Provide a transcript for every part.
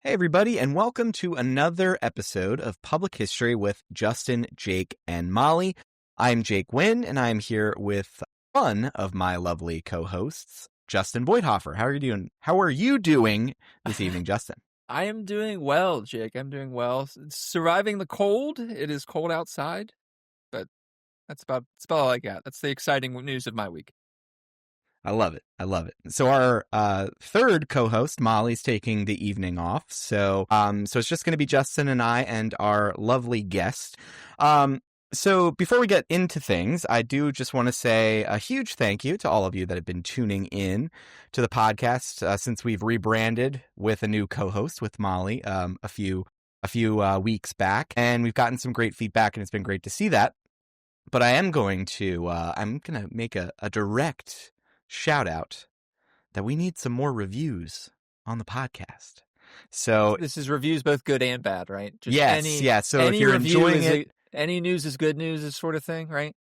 Hey, everybody, and welcome to another episode of Public History with Justin, Jake, and Molly. I'm Jake Wynn, and I'm here with one of my lovely co-hosts, Justin Voithofer. How are you doing? How are you doing this evening, Justin? I am doing well, Jake. I'm doing well. Surviving the cold. It is cold outside, but that's about all I got. That's the exciting news of my week. I love it. I love it. So our third co-host, Molly's taking the evening off. So it's just going to be Justin and I and our lovely guest. So before we get into things, I do just want to say a huge thank you to all of you that have been tuning in to the podcast since we've rebranded with a new co-host with Molly a few weeks back, and we've gotten some great feedback, and it's been great to see that. But I am going to make a direct shout out that we need some more reviews on the podcast. So this is reviews both good and bad, right? Just yes. So if you're enjoying it, any news is good news, is sort of thing, right?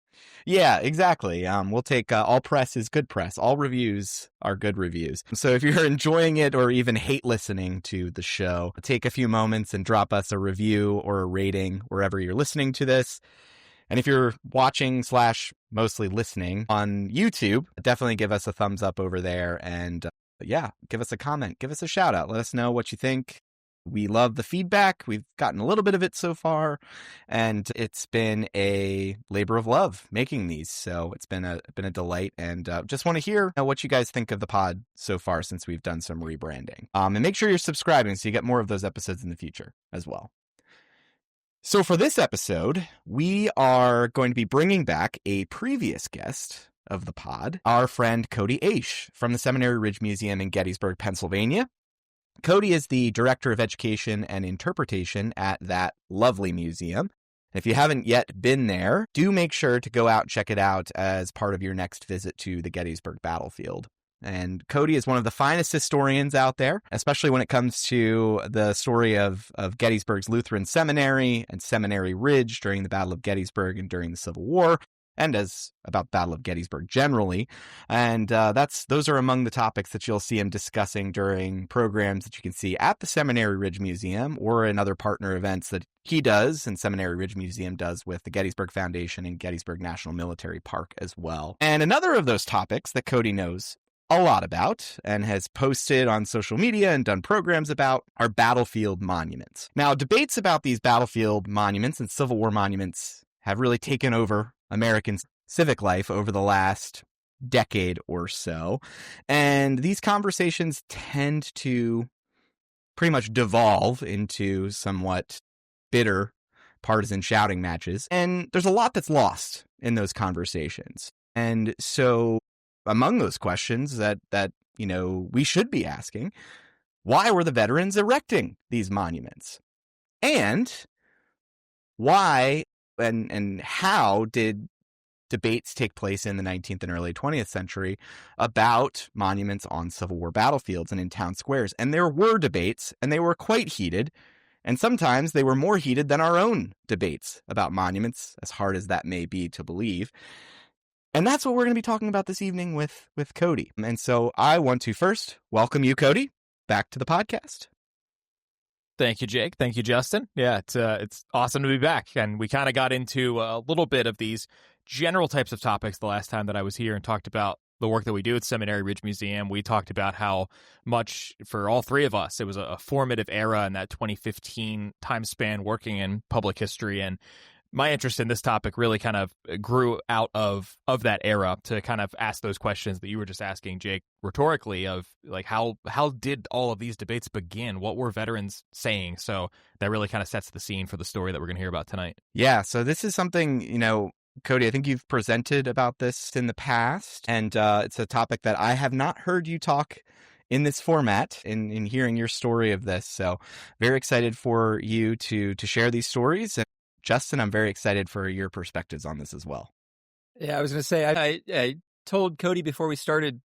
Yeah, exactly. We'll take all press is good press. All reviews are good reviews. So if you're enjoying it or even hate listening to the show, take a few moments and drop us a review or a rating wherever you're listening to this. And if you're watching / mostly listening on YouTube, definitely give us a thumbs up over there. And give us a comment. Give us a shout out. Let us know what you think. We love the feedback. We've gotten a little bit of it so far, and it's been a labor of love making these. So it's been a delight, and just want to hear what you guys think of the pod so far since we've done some rebranding. And make sure you're subscribing so you get more of those episodes in the future as well. So for this episode, we are going to be bringing back a previous guest of the pod, our friend Codie Eash from the Seminary Ridge Museum in Gettysburg, Pennsylvania. Codie is the Director of Education and Interpretation at that lovely museum. If you haven't yet been there, do make sure to go out and check it out as part of your next visit to the Gettysburg battlefield. And Codie is one of the finest historians out there, especially when it comes to the story of Gettysburg's Lutheran Seminary and Seminary Ridge during the Battle of Gettysburg and during the Civil War, and as about the Battle of Gettysburg generally. And those are among the topics that you'll see him discussing during programs that you can see at the Seminary Ridge Museum or in other partner events that he does and Seminary Ridge Museum does with the Gettysburg Foundation and Gettysburg National Military Park as well. And another of those topics that Codie knows a lot about and has posted on social media and done programs about are battlefield monuments. Now, debates about these battlefield monuments and Civil War monuments have really taken over American civic life over the last decade or so. And these conversations tend to pretty much devolve into somewhat bitter partisan shouting matches. And there's a lot that's lost in those conversations. And so among those questions that we should be asking, why were the veterans erecting these monuments? And why and how did debates take place in the 19th and early 20th century about monuments on Civil War battlefields and in town squares? And there were debates, and they were quite heated. And sometimes they were more heated than our own debates about monuments, as hard as that may be to believe. And that's what we're going to be talking about this evening with Codie. And so I want to first welcome you, Codie, back to the podcast. Thank you, Jake. Thank you, Justin. Yeah, it's awesome to be back. And we kind of got into a little bit of these general types of topics the last time that I was here and talked about the work that we do at Seminary Ridge Museum. We talked about how much, for all three of us, it was a formative era in that 2015 time span working in public history. And my interest in this topic really kind of grew out of that era to kind of ask those questions that you were just asking, Jake, rhetorically, of like, how did all of these debates begin? What were veterans saying? So that really kind of sets the scene for the story that we're going to hear about tonight. Yeah, so this is something, Codie, I think you've presented about this in the past, and it's a topic that I have not heard you talk in this format in hearing your story of this. So very excited for you to share these stories. And Justin, I'm very excited for your perspectives on this as well. Yeah, I was going to say, I told Codie before we started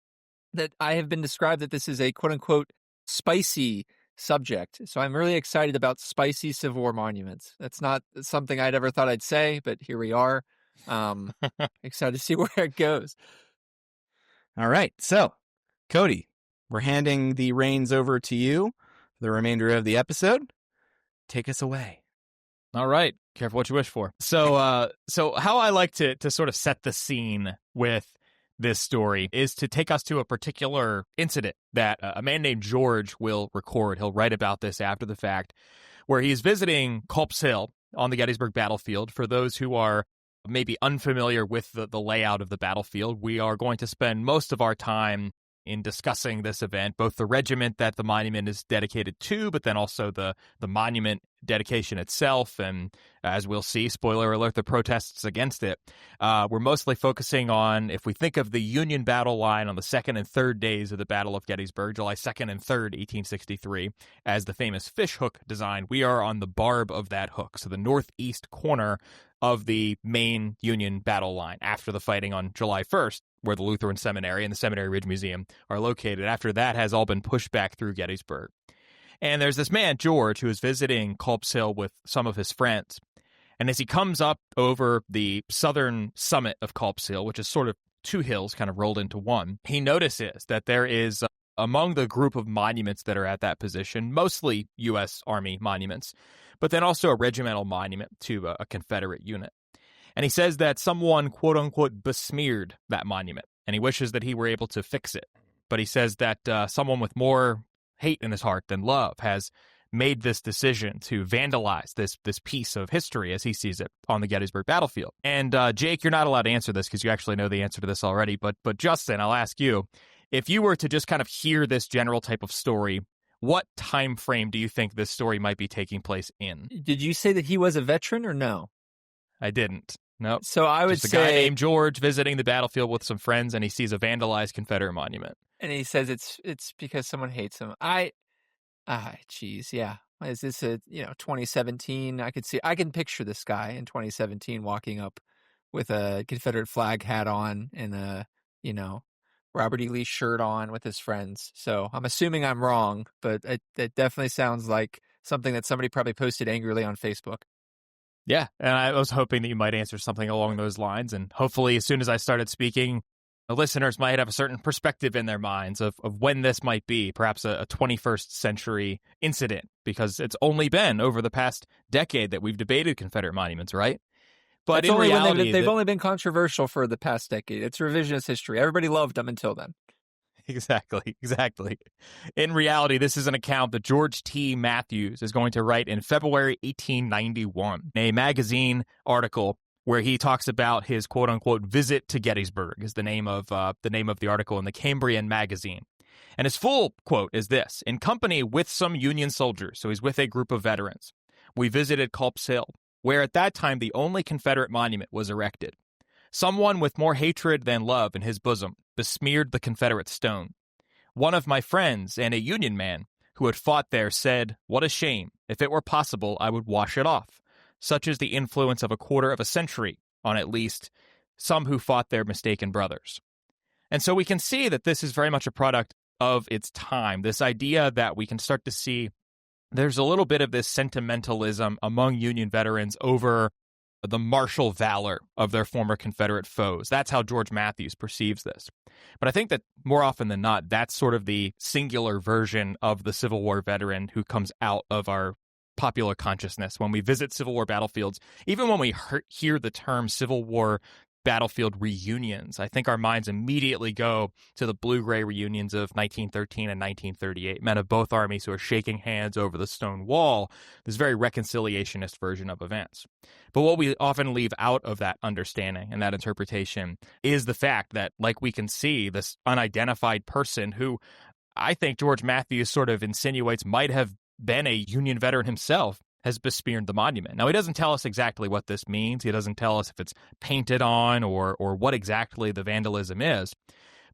that I have been described that this is a quote-unquote spicy subject. So I'm really excited about spicy Civil War monuments. That's not something I'd ever thought I'd say, but here we are. Excited to see where it goes. All right. So, Codie, we're handing the reins over to you For the remainder of the episode, take us away. All right. Careful what you wish for. So how I like to sort of set the scene with this story is to take us to a particular incident that a man named George will record. He'll write about this after the fact, where he's visiting Culp's Hill on the Gettysburg battlefield. For those who are maybe unfamiliar with the layout of the battlefield, we are going to spend most of our time in discussing this event, both the regiment that the monument is dedicated to, but then also the monument dedication itself. And as we'll see, spoiler alert, the protests against it. We're mostly focusing on, if we think of the Union battle line on the second and third days of the Battle of Gettysburg, July 2nd and 3rd, 1863, as the famous fish hook design, we are on the barb of that hook. So the northeast corner of the main Union battle line after the fighting on July 1st, where the Lutheran Seminary and the Seminary Ridge Museum are located. After that has all been pushed back through Gettysburg. And there's this man, George, who is visiting Culp's Hill with some of his friends. And as he comes up over the southern summit of Culp's Hill, which is sort of two hills kind of rolled into one, he notices that there is, among the group of monuments that are at that position, mostly U.S. Army monuments, but then also a regimental monument to a Confederate unit. And he says that someone, quote unquote, besmeared that monument, and he wishes that he were able to fix it. But he says that someone with more hate in his heart than love has made this decision to vandalize this piece of history, as he sees it, on the Gettysburg battlefield. And Jake, you're not allowed to answer this because you actually know the answer to this already. But Justin, I'll ask you, if you were to just kind of hear this general type of story, what time frame do you think this story might be taking place in? Did you say that he was a veteran or no? I didn't. No. So I would just say a guy named George visiting the battlefield with some friends, and he sees a vandalized Confederate monument. And he says it's because someone hates him. Geez, yeah. Is this 2017? I can picture this guy in 2017 walking up with a Confederate flag hat on and a, Robert E. Lee shirt on with his friends. So I'm assuming I'm wrong, but it definitely sounds like something that somebody probably posted angrily on Facebook. Yeah, and I was hoping that you might answer something along those lines, and hopefully as soon as I started speaking, the listeners might have a certain perspective in their minds of when this might be, perhaps a 21st century incident, because it's only been over the past decade that we've debated Confederate monuments, right? But in reality, they've only been controversial for the past decade. It's revisionist history. Everybody loved them until then. Exactly. In reality, this is an account that George T. Matthews is going to write in February 1891, a magazine article where he talks about his quote-unquote visit to Gettysburg is the name of the article in the Cambrian magazine. And his full quote is this: "In company with some Union soldiers," so he's with a group of veterans, "we visited Culp's Hill, where at that time the only Confederate monument was erected. Someone with more hatred than love in his bosom besmeared the Confederate stone. One of my friends, and a Union man, who had fought there, said, 'What a shame. If it were possible, I would wash it off.' Such is the influence of a quarter of a century on at least some who fought their mistaken brothers." And so we can see that this is very much a product of its time, this idea that we can start to see there's a little bit of this sentimentalism among Union veterans over the martial valor of their former Confederate foes. That's how George Matthews perceives this. But I think that more often than not, that's sort of the singular version of the Civil War veteran who comes out of our popular consciousness when we visit Civil War battlefields. Even when we hear the term Civil War battlefield reunions, I think our minds immediately go to the blue-gray reunions of 1913 and 1938, men of both armies who are shaking hands over the stone wall, this very reconciliationist version of events. But what we often leave out of that understanding and that interpretation is the fact that, like we can see, this unidentified person who I think George Matthews sort of insinuates might have been a Union veteran himself has besmeared the monument. Now, he doesn't tell us exactly what this means. He doesn't tell us if it's painted on or what exactly the vandalism is.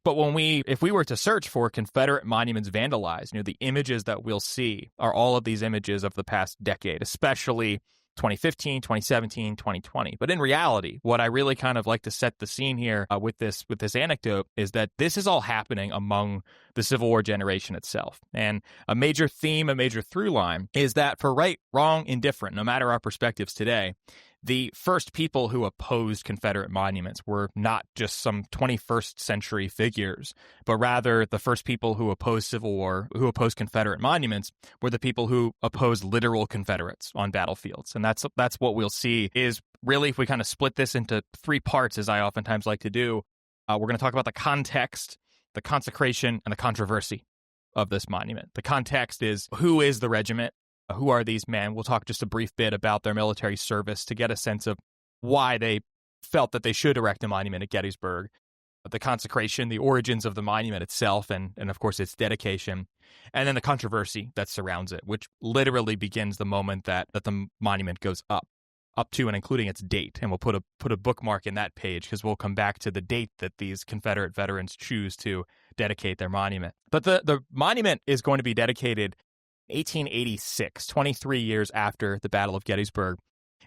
But if we were to search for Confederate monuments vandalized, the images that we'll see are all of these images of the past decade, especially 2015, 2017, 2020. But in reality, what I really kind of like to set the scene here with this anecdote is that this is all happening among the Civil War generation itself. And a major theme, a major through line is that for right, wrong, indifferent, no matter our perspectives today, the first people who opposed Confederate monuments were not just some 21st century figures, but rather the first people who opposed Civil War, who opposed Confederate monuments, were the people who opposed literal Confederates on battlefields. And that's what we'll see is really, if we kind of split this into three parts, as I oftentimes like to do, we're going to talk about the context, the consecration, and the controversy of this monument. The context is, who is the regiment? Who are these men? We'll talk just a brief bit about their military service to get a sense of why they felt that they should erect a monument at Gettysburg. The consecration, the origins of the monument itself, and of course its dedication, and then the controversy that surrounds it, which literally begins the moment that the monument goes up to and including its date. And we'll put a bookmark in that page because we'll come back to the date that these Confederate veterans choose to dedicate their monument. But the monument is going to be dedicated 1886, 23 years after the Battle of Gettysburg,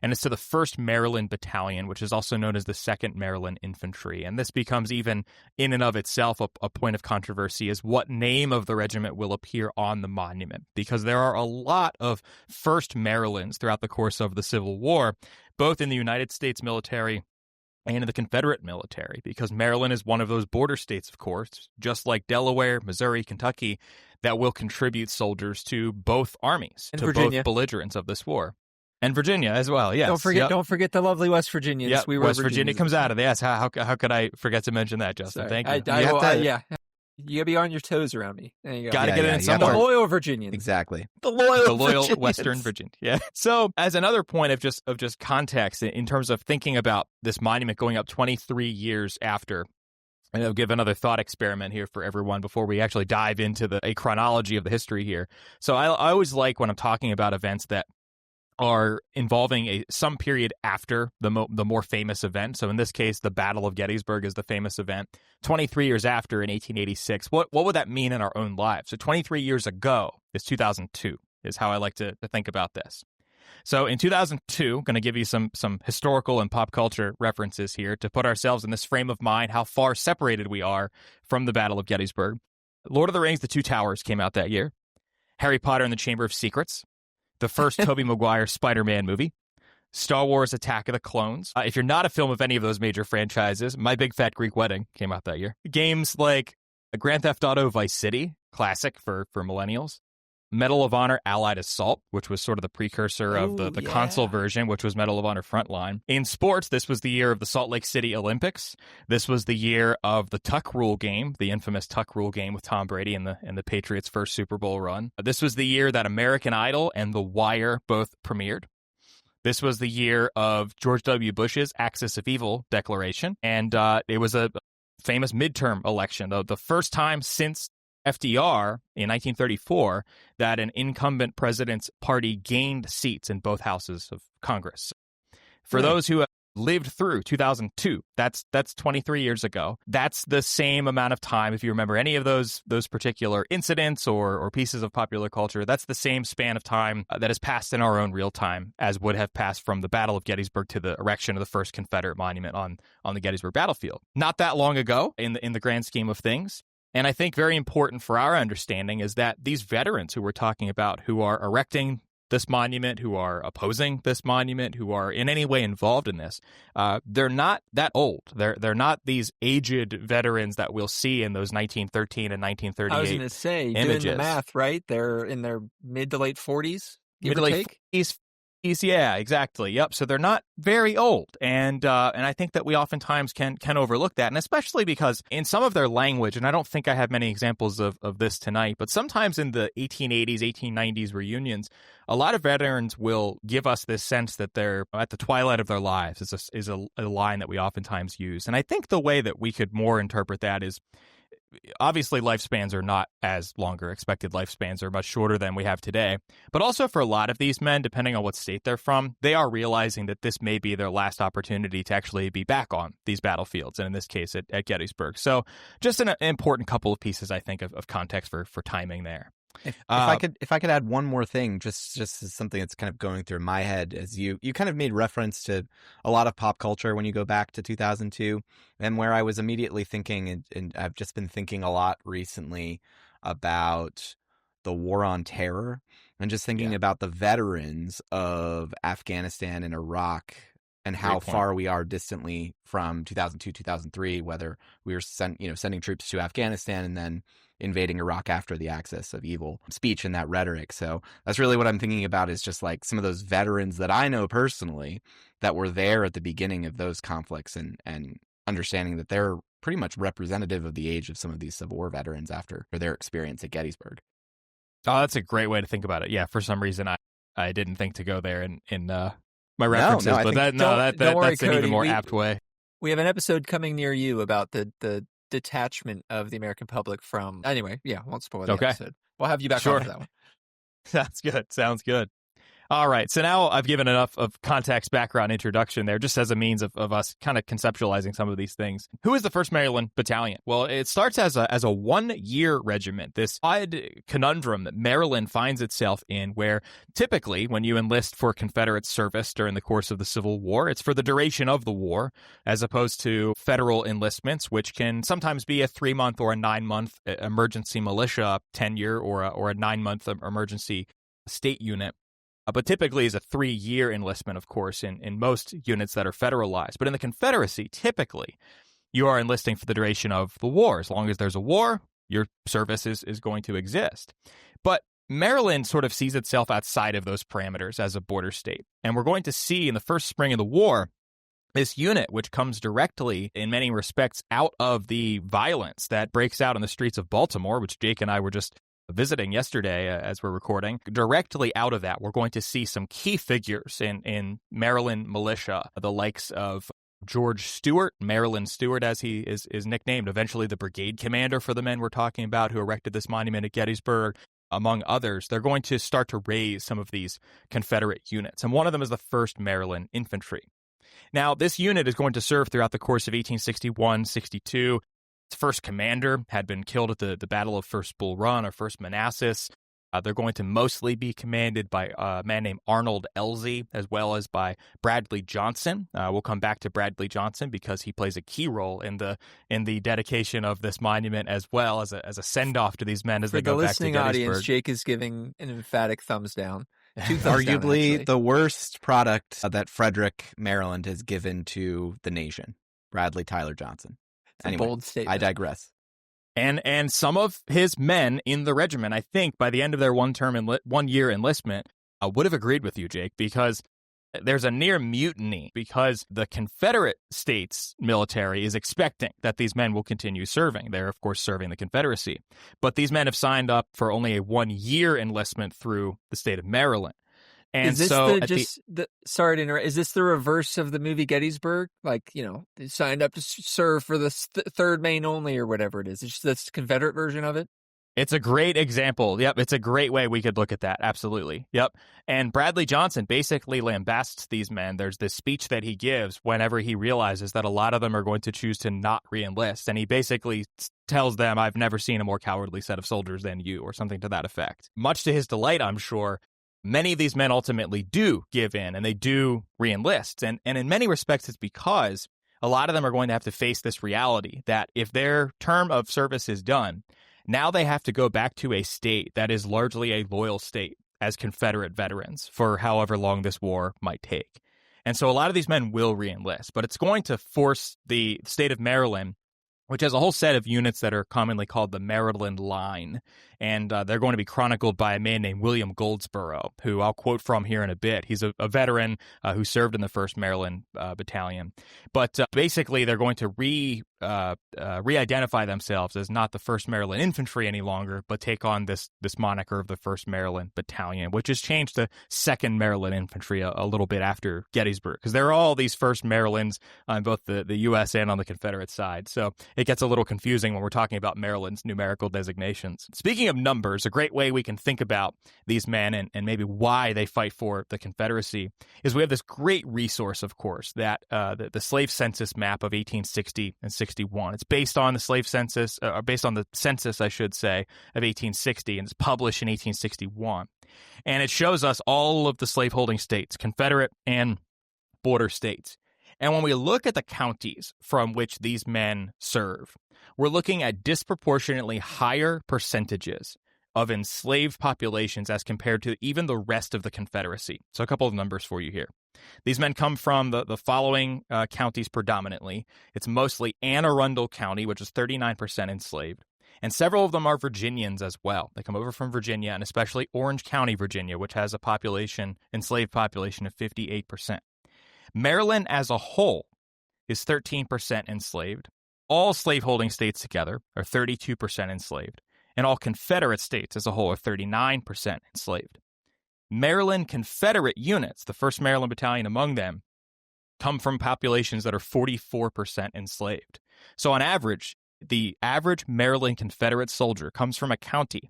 and it's to the 1st Maryland Battalion, which is also known as the 2nd Maryland Infantry. And this becomes, even in and of itself, a point of controversy, is what name of the regiment will appear on the monument, because there are a lot of 1st Marylands throughout the course of the Civil War, both in the United States military and in the Confederate military, because Maryland is one of those border states, of course, just like Delaware, Missouri, Kentucky, that will contribute soldiers to both armies, and to Virginia. both belligerents of this war. And Virginia as well, yes. Don't forget the lovely West Virginians. Yep. We were West Virginia comes out of it. Yes. How could I forget to mention that, Justin? Sorry. Thank you. Yeah. You gotta be on your toes around me. There you go. Gotta get it in The somewhere. loyal Virginians. Exactly. The loyal Virginians. Western Virginia. Yeah. So, as another point of just context in terms of thinking about this monument going up 23 years after, and I'll give another thought experiment here for everyone before we actually dive into a chronology of the history here. So I always like, when I'm talking about events that are involving some period after the more famous event. So in this case, the Battle of Gettysburg is the famous event. 23 years after, in 1886, what would that mean in our own lives? So 23 years ago is 2002, is how I like to think about this. So in 2002, I'm going to give you some historical and pop culture references here to put ourselves in this frame of mind, how far separated we are from the Battle of Gettysburg. Lord of the Rings, The Two Towers came out that year. Harry Potter and the Chamber of Secrets, the first Tobey Maguire Spider-Man movie, Star Wars Attack of the Clones. If you're not a film of any of those major franchises, My Big Fat Greek Wedding came out that year. Games like Grand Theft Auto Vice City, classic for millennials. Medal of Honor Allied Assault, which was sort of the precursor of the console version, which was Medal of Honor Frontline. In sports, this was the year of the Salt Lake City Olympics. This was the year of the Tuck Rule game, the infamous Tuck Rule game with Tom Brady and the Patriots' first Super Bowl run. This was the year that American Idol and The Wire both premiered. This was the year of George W. Bush's Axis of Evil declaration, and it was a famous midterm election, the first time since FDR in 1934 that an incumbent president's party gained seats in both houses of Congress. For those who have lived through 2002, that's 23 years ago. That's the same amount of time, if you remember any of those particular incidents or pieces of popular culture, that's the same span of time that has passed in our own real time as would have passed from the Battle of Gettysburg to the erection of the first Confederate monument on the Gettysburg battlefield. Not that long ago in the grand scheme of things. And I think very important for our understanding is that these veterans who we're talking about, who are erecting this monument, who are opposing this monument, who are in any way involved in this, they're not that old. They're not these aged veterans that we'll see in those 1913 and 1938 I was going to say, images. doing the math, right? They're in their mid to late 40s, Mid to late 40s. Yeah, exactly. Yep. So they're not very old, and I think that we oftentimes can overlook that, and especially because in some of their language, and I don't think I have many examples of this tonight, but sometimes in the 1880s, 1890s reunions, a lot of veterans will give us this sense that they're at the twilight of their lives. Is a line that we oftentimes use, and I think the way that we could more interpret that is, obviously, lifespans are not as longer. Expected lifespans are much shorter than we have today. But also for a lot of these men, depending on what state they're from, they are realizing that this may be their last opportunity to actually be back on these battlefields, and in this case at Gettysburg. So just an important couple of pieces, I think, of context for timing there. If I could add one more thing, just as something that's kind of going through my head, as you kind of made reference to a lot of pop culture when you go back to 2002, and where I was immediately thinking, and I've just been thinking a lot recently about the War on Terror, and just thinking about the veterans of Afghanistan and Iraq and how far we are distantly from 2002, 2003, whether we were sending troops to Afghanistan and then invading Iraq after the axis of evil speech and that rhetoric. So that's really what I'm thinking about, is just like some of those veterans that I know personally that were there at the beginning of those conflicts, and understanding that they're pretty much representative of the age of some of these Civil War veterans after their experience at Gettysburg. Oh, that's a great way to think about it. Yeah, for some reason I didn't think to go there in my references, but that's an even more apt way. We have an episode coming near you about the detachment of the American public from. Anyway, yeah, won't spoil the episode. We'll have you back on for that one. Sounds good. All right, so now I've given enough of context, background, introduction there, just as a means of us kind of conceptualizing some of these things. Who is the 1st Maryland Battalion? Well, it starts as a 1-year regiment, this odd conundrum that Maryland finds itself in, where typically when you enlist for Confederate service during the course of the Civil War, it's for the duration of the war, as opposed to federal enlistments, which can sometimes be a 3-month or a 9-month emergency militia tenure, or a 9-month emergency state unit. But typically is a 3-year enlistment, of course, in most units that are federalized. But in the Confederacy, typically, you are enlisting for the duration of the war. As long as there's a war, your service is going to exist. But Maryland sort of sees itself outside of those parameters as a border state. And we're going to see in the first spring of the war, this unit, which comes directly, in many respects, out of the violence that breaks out in the streets of Baltimore, which Jake and I were just visiting yesterday as we're recording, directly out of that, we're going to see some key figures in Maryland militia, the likes of George Stewart, Maryland Stewart as he is nicknamed, eventually the brigade commander for the men we're talking about who erected this monument at Gettysburg, among others. They're going to start to raise some of these Confederate units, and one of them is the 1st Maryland Infantry. Now, this unit is going to serve throughout the course of 1861-62. Its first commander had been killed at the Battle of First Bull Run, or First Manassas. They're going to mostly be commanded by a man named Arnold Elzey, as well as by Bradley Johnson. We'll come back to Bradley Johnson because he plays a key role in the dedication of this monument, as well as a send-off to these men as they go back to Gettysburg. For the listening audience, Jake is giving an emphatic thumbs down. Arguably the worst product that Frederick, Maryland has given to the nation, Bradley Tyler Johnson. Anyway, bold statement. I digress. And some of his men in the regiment, I think, by the end of their 1-year enlistment, would have agreed with you, Jake, because there's a near mutiny because the Confederate States military is expecting that these men will continue serving. They're, of course, serving the Confederacy. But these men have signed up for only a 1-year enlistment through the state of Maryland. And is this so sorry to interrupt, is this the reverse of the movie Gettysburg? Like, they signed up to serve for the 3rd Maine only or whatever it is. It's just the Confederate version of it? It's a great example. Yep, it's a great way we could look at that. Absolutely. Yep. And Bradley Johnson basically lambasts these men. There's this speech that he gives whenever he realizes that a lot of them are going to choose to not re-enlist. And he basically tells them, "I've never seen a more cowardly set of soldiers than you," or something to that effect. Much to his delight, I'm sure, many of these men ultimately do give in and they do re-enlist. And in many respects, it's because a lot of them are going to have to face this reality that if their term of service is done, now they have to go back to a state that is largely a loyal state as Confederate veterans for however long this war might take. And so a lot of these men will re-enlist, but it's going to force the state of Maryland, which has a whole set of units that are commonly called the Maryland Line. And they're going to be chronicled by a man named William Goldsborough, who I'll quote from here in a bit. He's a veteran who served in the 1st Maryland Battalion. But basically, they're going to re-identify themselves as not the 1st Maryland Infantry any longer, but take on this moniker of the 1st Maryland Battalion, which has changed to 2nd Maryland Infantry a little bit after Gettysburg, because there are all these 1st Marylands on both the U.S. and on the Confederate side. So it gets a little confusing when we're talking about Maryland's numerical designations. Speaking of numbers, a great way we can think about these men and maybe why they fight for the Confederacy is we have this great resource, of course, that the slave census map of 1860 and 61. It's based on the slave census, or based on the census, I should say, of 1860, and it's published in 1861. And it shows us all of the slaveholding states, Confederate and border states. And when we look at the counties from which these men serve, we're looking at disproportionately higher percentages of enslaved populations as compared to even the rest of the Confederacy. So a couple of numbers for you here. These men come from the following counties predominantly. It's mostly Anne Arundel County, which is 39% enslaved. And several of them are Virginians as well. They come over from Virginia, and especially Orange County, Virginia, which has a enslaved population of 58%. Maryland as a whole is 13% enslaved. All slaveholding states together are 32% enslaved. And all Confederate states as a whole are 39% enslaved. Maryland Confederate units, the 1st Maryland Battalion among them, come from populations that are 44% enslaved. So on average, the average Maryland Confederate soldier comes from a county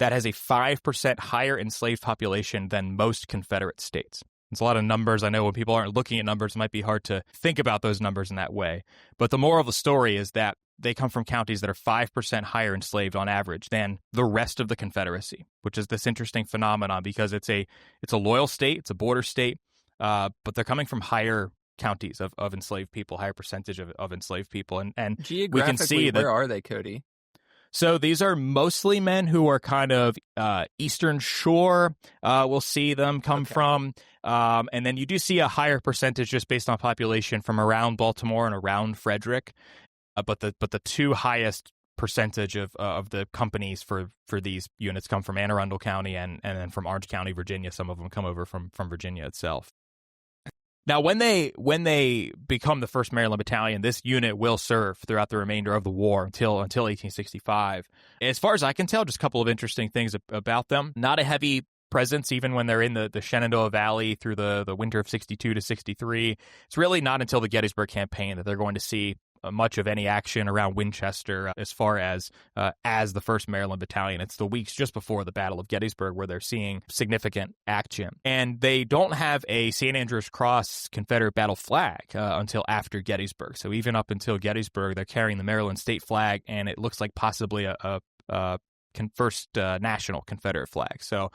that has a 5% higher enslaved population than most Confederate states. It's a lot of numbers. I know when people aren't looking at numbers, it might be hard to think about those numbers in that way. But the moral of the story is that they come from counties that are 5% higher enslaved on average than the rest of the Confederacy, which is this interesting phenomenon because it's a loyal state, it's a border state, but they're coming from higher counties of enslaved people, higher percentage of enslaved people. And we can see that. Where are they, Cody? So these are mostly men who are kind of Eastern Shore. We'll see them come from. And then you do see a higher percentage just based on population from around Baltimore and around Frederick. But the two highest percentage of the companies for these units come from Anne Arundel County and then from Orange County, Virginia. Some of them come over from Virginia itself. Now, when they become the 1st Maryland Battalion, this unit will serve throughout the remainder of the war until 1865. As far as I can tell, just a couple of interesting things about them. Not a heavy presence even when they're in the Shenandoah Valley through the winter of 62 to 63. It's really not until the Gettysburg campaign that they're going to see much of any action around Winchester as far as the 1st Maryland Battalion. It's the weeks just before the Battle of Gettysburg where they're seeing significant action. And they don't have a St. Andrew's Cross Confederate battle flag until after Gettysburg. So even up until Gettysburg, they're carrying the Maryland state flag, and it looks like possibly a first national Confederate flag. So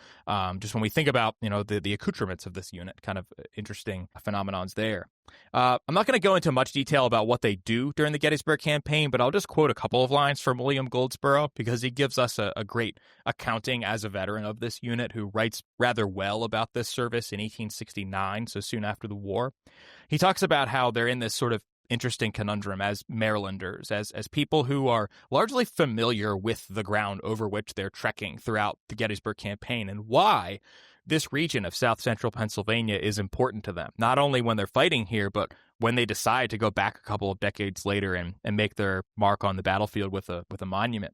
just when we think about, the accoutrements of this unit, kind of interesting phenomenons there. I'm not going to go into much detail about what they do during the Gettysburg campaign, but I'll just quote a couple of lines from William Goldsborough because he gives us a great accounting as a veteran of this unit who writes rather well about this service in 1869, so soon after the war. He talks about how they're in this sort of interesting conundrum as Marylanders, as people who are largely familiar with the ground over which they're trekking throughout the Gettysburg campaign and why this region of south central Pennsylvania is important to them, not only when they're fighting here, but when they decide to go back a couple of decades later and make their mark on the battlefield with a monument.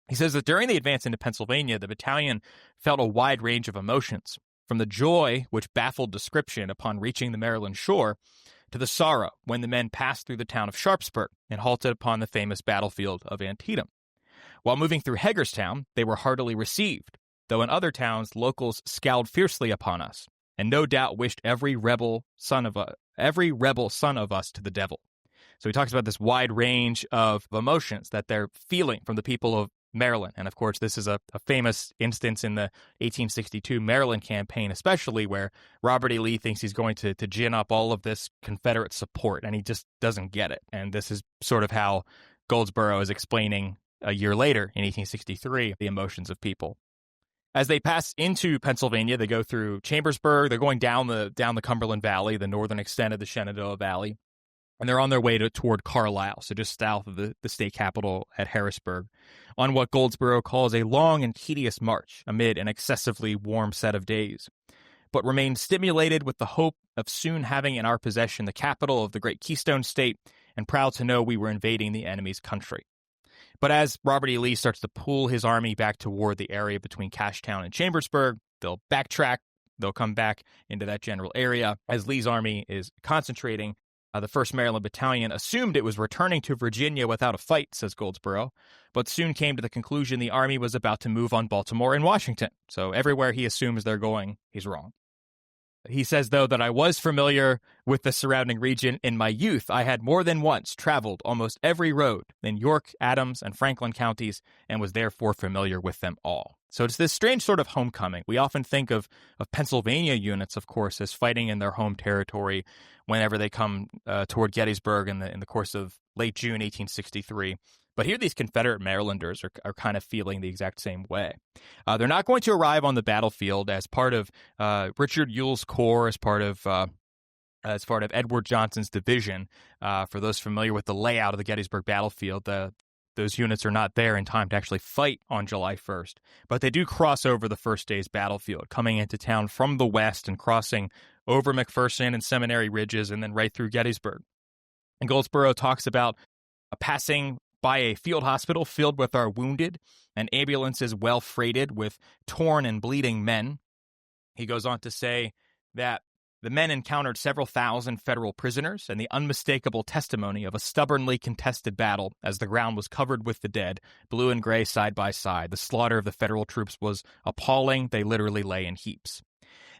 He says that during the advance into Pennsylvania, the battalion felt a wide range of emotions, from the joy which baffled description upon reaching the Maryland shore to the sorrow when the men passed through the town of Sharpsburg and halted upon the famous battlefield of Antietam. While moving through Hagerstown, they were heartily received, though in other towns locals scowled fiercely upon us, and no doubt wished every rebel son of us to the devil. So he talks about this wide range of emotions that they're feeling from the people of Maryland. And of course, this is a famous instance in the 1862 Maryland campaign, especially where Robert E. Lee thinks he's going to gin up all of this Confederate support, and he just doesn't get it. And this is sort of how Goldsborough is explaining a year later in 1863 the emotions of people. As they pass into Pennsylvania, they go through Chambersburg. They're going down the Cumberland Valley, the northern extent of the Shenandoah Valley. And they're on their way toward Carlisle, so just south of the state capital at Harrisburg, on what Goldsborough calls a long and tedious march amid an excessively warm set of days, but remained stimulated with the hope of soon having in our possession the capital of the great Keystone State and proud to know we were invading the enemy's country. But as Robert E. Lee starts to pull his army back toward the area between Cashtown and Chambersburg, they'll backtrack. They'll come back into that general area as Lee's army is concentrating. The 1st Maryland Battalion assumed it was returning to Virginia without a fight, says Goldsborough, but soon came to the conclusion the army was about to move on Baltimore and Washington. So everywhere he assumes they're going, he's wrong. He says, though, that I was familiar with the surrounding region in my youth. I had more than once traveled almost every road in York, Adams, and Franklin counties, and was therefore familiar with them all. So it's this strange sort of homecoming. We often think of Pennsylvania units, of course, as fighting in their home territory whenever they come toward Gettysburg in the course of late June 1863. But here these Confederate Marylanders are kind of feeling the exact same way. They're not going to arrive on the battlefield as part of Richard Ewell's Corps, as part of Edward Johnson's division. For those familiar with the layout of the Gettysburg battlefield, those units are not there in time to actually fight on July 1st. But they do cross over the first day's battlefield, coming into town from the west and crossing over McPherson and Seminary Ridges and then right through Gettysburg. And Goldsboro talks about passing by a field hospital filled with our wounded and ambulances well freighted with torn and bleeding men. He goes on to say that the men encountered several thousand federal prisoners and the unmistakable testimony of a stubbornly contested battle as the ground was covered with the dead, blue and gray side by side. The slaughter of the federal troops was appalling. They literally lay in heaps.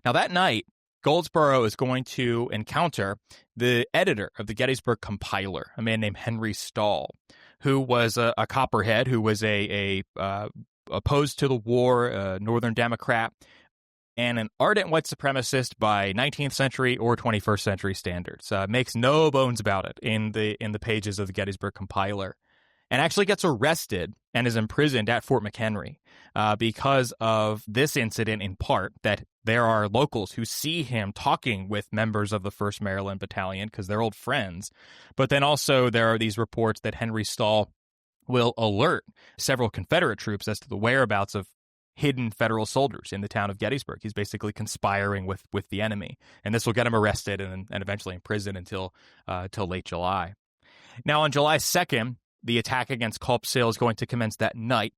Now that night, Goldsboro is going to encounter the editor of the Gettysburg Compiler, a man named Henry Stall, who was a Copperhead, who was opposed to the war, a Northern Democrat, and an ardent white supremacist by 19th century or 21st century standards. Makes no bones about it in the pages of the Gettysburg Compiler, and actually gets arrested and is imprisoned at Fort McHenry because of this incident, in part that there are locals who see him talking with members of the 1st Maryland Battalion because they're old friends. But then also there are these reports that Henry Stall will alert several Confederate troops as to the whereabouts of hidden federal soldiers in the town of Gettysburg. He's basically conspiring with the enemy. And this will get him arrested and eventually imprisoned until late July. Now, on July 2nd, the attack against Culp's Hill is going to commence that night.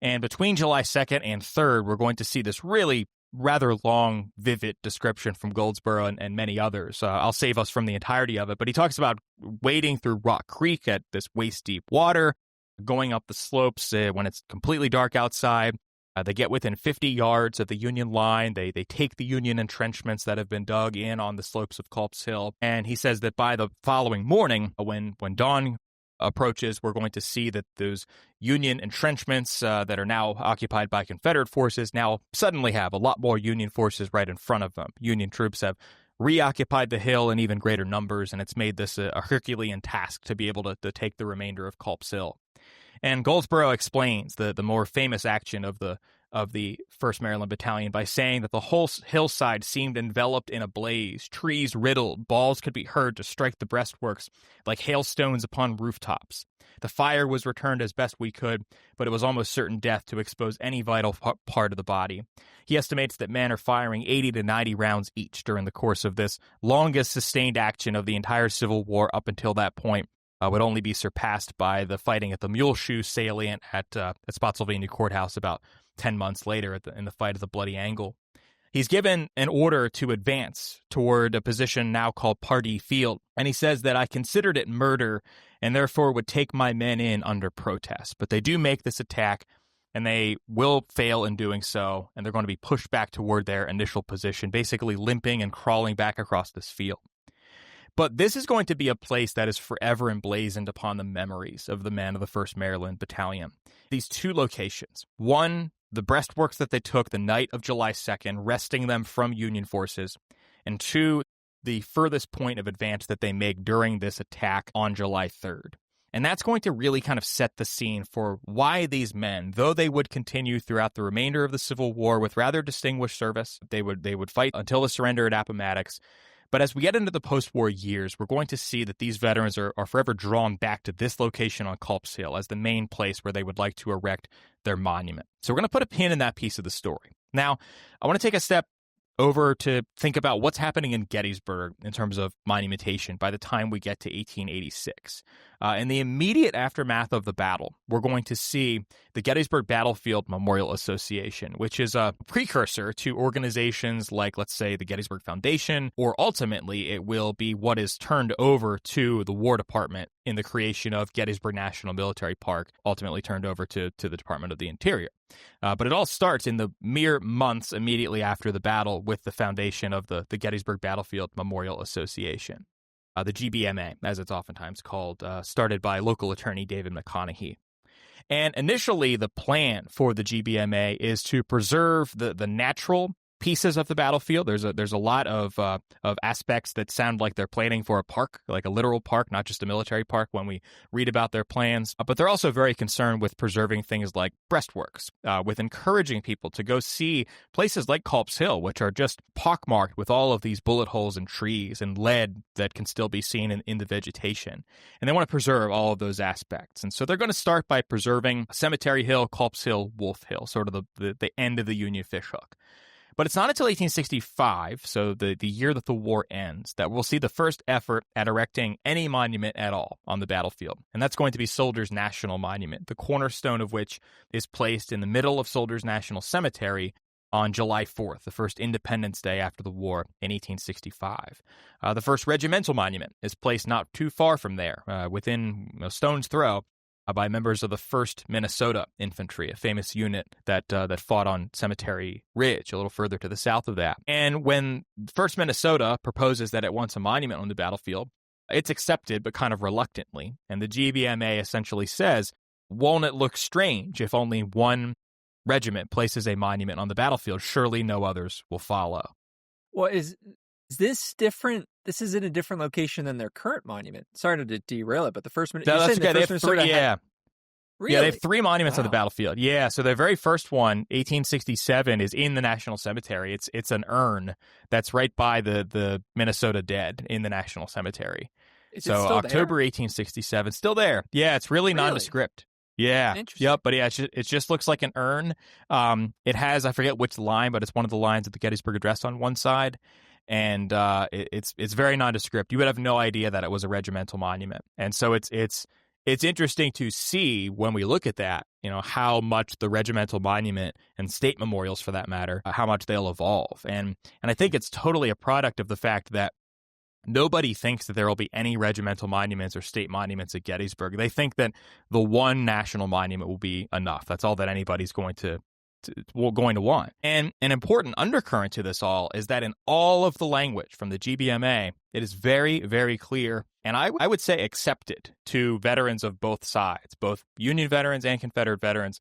And between July 2nd and 3rd, we're going to see this really rather long, vivid description from Goldsboro and many others. I'll save us from the entirety of it, but he talks about wading through Rock Creek at this waist-deep water, going up the slopes when it's completely dark outside. They get within 50 yards of the Union line. They take the Union entrenchments that have been dug in on the slopes of Culp's Hill. And he says that by the following morning, when dawn approaches, we're going to see that those Union entrenchments that are now occupied by Confederate forces now suddenly have a lot more Union forces right in front of them. Union troops have reoccupied the hill in even greater numbers, and it's made this a Herculean task to be able to take the remainder of Culp's Hill. And Goldsboro explains the more famous action of the 1st Maryland Battalion by saying that the whole hillside seemed enveloped in a blaze, trees riddled, balls could be heard to strike the breastworks like hailstones upon rooftops. The fire was returned as best we could, but it was almost certain death to expose any vital part of the body. He estimates that men are firing 80 to 90 rounds each during the course of this longest sustained action of the entire Civil War up until that point. Would only be surpassed by the fighting at the Muleshoe salient at Spotsylvania Courthouse about 10 months later in the fight of the Bloody Angle. He's given an order to advance toward a position now called Pardee Field, and he says that I considered it murder and therefore would take my men in under protest. But they do make this attack, and they will fail in doing so, and they're going to be pushed back toward their initial position, basically limping and crawling back across this field. But this is going to be a place that is forever emblazoned upon the memories of the men of the 1st Maryland Battalion. These two locations, one, the breastworks that they took the night of July 2nd, wresting them from Union forces, and two, the furthest point of advance that they make during this attack on July 3rd. And that's going to really kind of set the scene for why these men, though they would continue throughout the remainder of the Civil War with rather distinguished service, they would fight until the surrender at Appomattox. But as we get into the post-war years, we're going to see that these veterans are forever drawn back to this location on Culp's Hill as the main place where they would like to erect their monument. So we're going to put a pin in that piece of the story. Now, I want to take a step over to think about what's happening in Gettysburg in terms of monumentation by the time we get to 1886. In the immediate aftermath of the battle, we're going to see the Gettysburg Battlefield Memorial Association, which is a precursor to organizations like, let's say, the Gettysburg Foundation, or ultimately it will be what is turned over to the War Department in the creation of Gettysburg National Military Park, ultimately turned over to the Department of the Interior. But it all starts in the mere months immediately after the battle with the foundation of the Gettysburg Battlefield Memorial Association. The GBMA, as it's oftentimes called, started by local attorney David McConaughey. And initially, the plan for the GBMA is to preserve the natural pieces of the battlefield. There's a lot of aspects that sound like they're planning for a park, like a literal park, not just a military park when we read about their plans. But they're also very concerned with preserving things like breastworks, with encouraging people to go see places like Culp's Hill, which are just pockmarked with all of these bullet holes in trees and lead that can still be seen in the vegetation. And they want to preserve all of those aspects. And so they're going to start by preserving Cemetery Hill, Culp's Hill, Wolf Hill, sort of the end of the Union fishhook. But it's not until 1865, so the year that the war ends, that we'll see the first effort at erecting any monument at all on the battlefield. And that's going to be Soldiers' National Monument, the cornerstone of which is placed in the middle of Soldiers' National Cemetery on July 4th, the first Independence Day after the war in 1865. The first regimental monument is placed not too far from there, within a stone's throw, by members of the 1st Minnesota Infantry, a famous unit that fought on Seminary Ridge, a little further to the south of that. And when 1st Minnesota proposes that it wants a monument on the battlefield, it's accepted, but kind of reluctantly. And the GBMA essentially says, won't it look strange if only one regiment places a monument on the battlefield? Surely no others will follow. Well, is this different? This is in a different location than their current monument. Sorry to derail it, but the first minute. No, that's okay. They have three, Really? Yeah, they have 3 monuments on the Wow. battlefield. Yeah, so their very first one, 1867, is in the National Cemetery. It's an urn that's right by the Minnesota dead in the National Cemetery. Is it So still October there? 1867, still there. Yeah, it's really nondescript. Yeah. Interesting. Yep. But yeah, it just looks like an urn. It has, I forget which line, but it's one of the lines of the Gettysburg Address on one side. And it's very nondescript. You would have no idea that it was a regimental monument. And so it's interesting to see when we look at that, how much the regimental monument and state memorials, for that matter, how much they'll evolve. And I think it's totally a product of the fact that nobody thinks that there will be any regimental monuments or state monuments at Gettysburg. They think that the one national monument will be enough. That's all that anybody's going to want. And an important undercurrent to this all is that in all of the language from the GBMA, it is very, very clear, and I would say accepted to veterans of both sides, both Union veterans and Confederate veterans.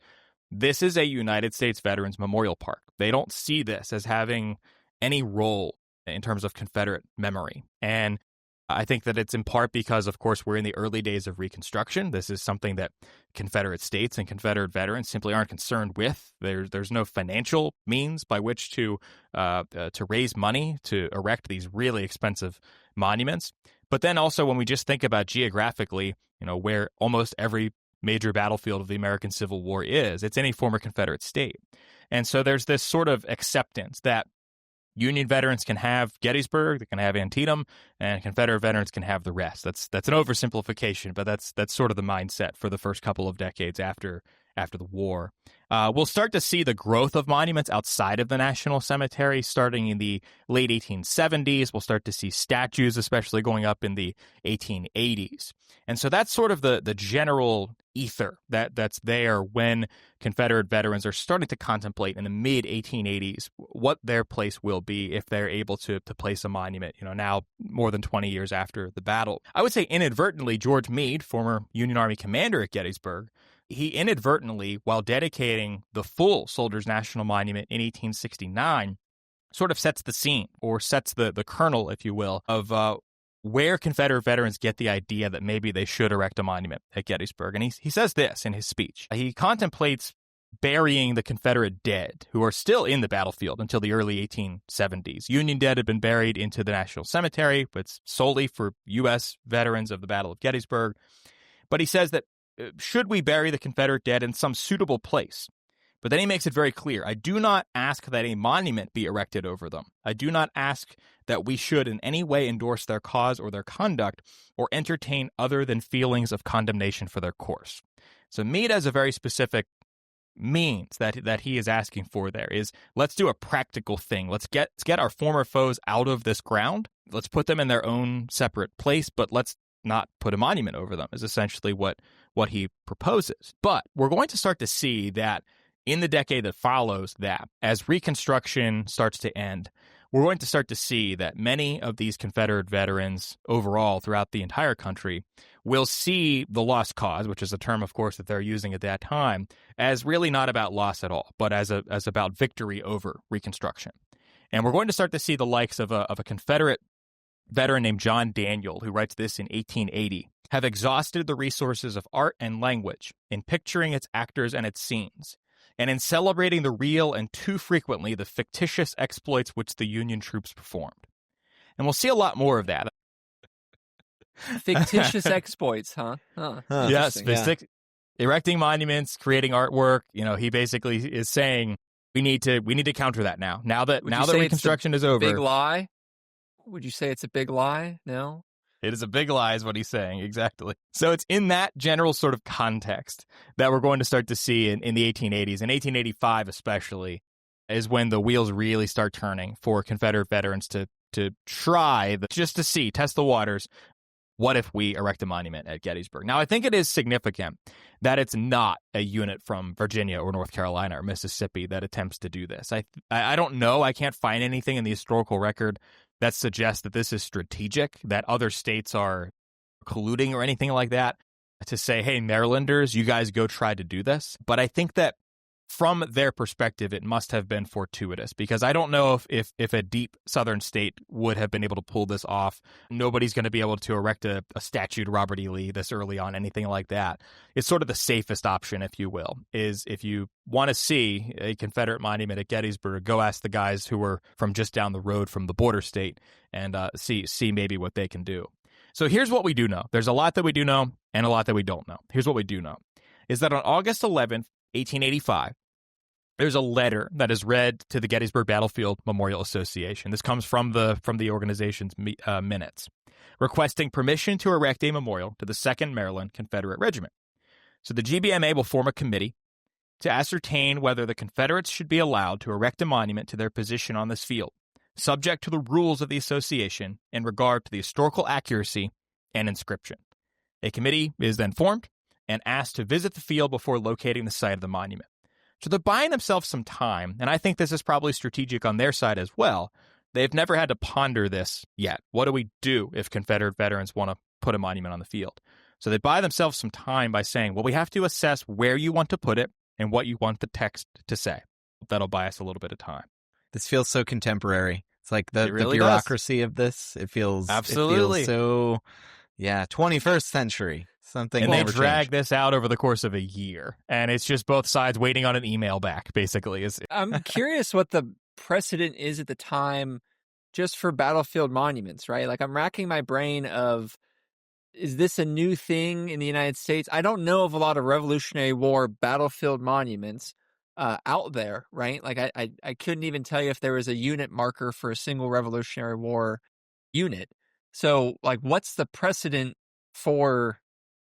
This is a United States Veterans Memorial Park. They don't see this as having any role in terms of Confederate memory. And I think that it's in part because, of course, we're in the early days of Reconstruction. This is something that Confederate states and Confederate veterans simply aren't concerned with. There's no financial means by which to raise money to erect these really expensive monuments. But then also when we just think about geographically, where almost every major battlefield of the American Civil War is, it's in a former Confederate state. And so there's this sort of acceptance that Union veterans can have Gettysburg, they can have Antietam, and Confederate veterans can have the rest. That's an oversimplification, but that's sort of the mindset for the first couple of decades after the war. We'll start to see the growth of monuments outside of the National Cemetery starting in the late 1870s. We'll start to see statues, especially going up in the 1880s. And so that's sort of the general ether that's there when Confederate veterans are starting to contemplate in the mid-1880s what their place will be if they're able to place a monument, now more than 20 years after the battle. I would say inadvertently, George Meade, former Union Army commander at Gettysburg, he inadvertently, while dedicating the full Soldiers' National Monument in 1869, sort of sets the scene, or sets the kernel, if you will, of where Confederate veterans get the idea that maybe they should erect a monument at Gettysburg. And he says this in his speech. He contemplates burying the Confederate dead who are still in the battlefield until the early 1870s. Union dead had been buried into the National Cemetery, but it's solely for U.S. veterans of the Battle of Gettysburg. But he says that should we bury the Confederate dead in some suitable place? But then he makes it very clear, I do not ask that a monument be erected over them. I do not ask that we should in any way endorse their cause or their conduct or entertain other than feelings of condemnation for their course. So Meade has a very specific means that he is asking for there is, let's do a practical thing. Let's get our former foes out of this ground. Let's put them in their own separate place, but let's not put a monument over them, is essentially what he proposes. But we're going to start to see that in the decade that follows that, as Reconstruction starts to end, we're going to start to see that many of these Confederate veterans overall throughout the entire country will see the lost cause, which is a term, of course, that they're using at that time, as really not about loss at all, but as about victory over Reconstruction. And we're going to start to see the likes of a Confederate veteran named John Daniel, who writes this in 1880, have exhausted the resources of art and language in picturing its actors and its scenes, and in celebrating the real and too frequently the fictitious exploits which the Union troops performed. And we'll see a lot more of that. Fictitious exploits, huh? Yes, yeah. Erecting monuments, creating artwork. He basically is saying we need to counter that now. Now that Reconstruction is over. Big lie? Would you say it's a big lie? No? It is a big lie is what he's saying, exactly. So it's in that general sort of context that we're going to start to see in the 1880s, in 1885 especially, is when the wheels really start turning for Confederate veterans to try, just to see, test the waters. What if we erect a monument at Gettysburg? Now, I think it is significant that it's not a unit from Virginia or North Carolina or Mississippi that attempts to do this. I don't know. I can't find anything in the historical record that suggests that this is strategic, that other states are colluding or anything like that to say, hey, Marylanders, you guys go try to do this. But I think that from their perspective, it must have been fortuitous, because I don't know if a deep southern state would have been able to pull this off. Nobody's going to be able to erect a statue to Robert E. Lee this early on, anything like that. It's sort of the safest option, if you will, is if you want to see a Confederate monument at Gettysburg, go ask the guys who were from just down the road from the border state and see maybe what they can do. So here's what we do know. There's a lot that we do know and a lot that we don't know. Here's what we do know, is that on August 11th, 1885, there's a letter that is read to the Gettysburg Battlefield Memorial Association. This comes from the organization's minutes, requesting permission to erect a memorial to the 2nd Maryland Confederate Regiment. So the GBMA will form a committee to ascertain whether the Confederates should be allowed to erect a monument to their position on this field, subject to the rules of the association in regard to the historical accuracy and inscription. A committee is then formed and asked to visit the field before locating the site of the monument. So they're buying themselves some time, and I think this is probably strategic on their side as well. They've never had to ponder this yet. What do we do if Confederate veterans want to put a monument on the field? So they buy themselves some time by saying, well, we have to assess where you want to put it and what you want the text to say. That'll buy us a little bit of time. This feels so contemporary. It's like the really bureaucracy of this. It feels absolutely. It feels so, 21st century. Something. And they never drag changed. this out over the course of a year. And it's just both sides waiting on an email back, basically. I'm curious what the precedent is at the time just for battlefield monuments, right? Like, I'm racking my brain of, is this a new thing in the United States? I don't know of a lot of Revolutionary War battlefield monuments out there, right? Like, I couldn't even tell you if there was a unit marker for a single Revolutionary War unit. So, like, what's the precedent for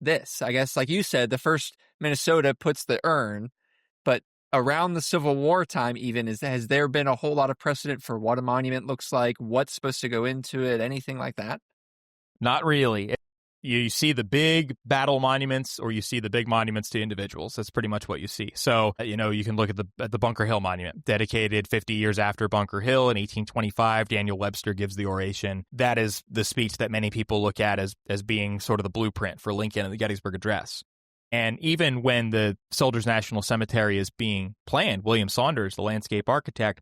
this? I guess, like you said, the first Minnesota puts the urn, but around the Civil War time even, has there been a whole lot of precedent for what a monument looks like, what's supposed to go into it, anything like that? Not really. You see the big battle monuments, or you see the big monuments to individuals. That's pretty much what you see. So, you can look at the Bunker Hill Monument, dedicated 50 years after Bunker Hill in 1825. Daniel Webster gives the oration. That is the speech that many people look at as being sort of the blueprint for Lincoln and the Gettysburg Address. And even when the Soldiers National Cemetery is being planned, William Saunders, the landscape architect,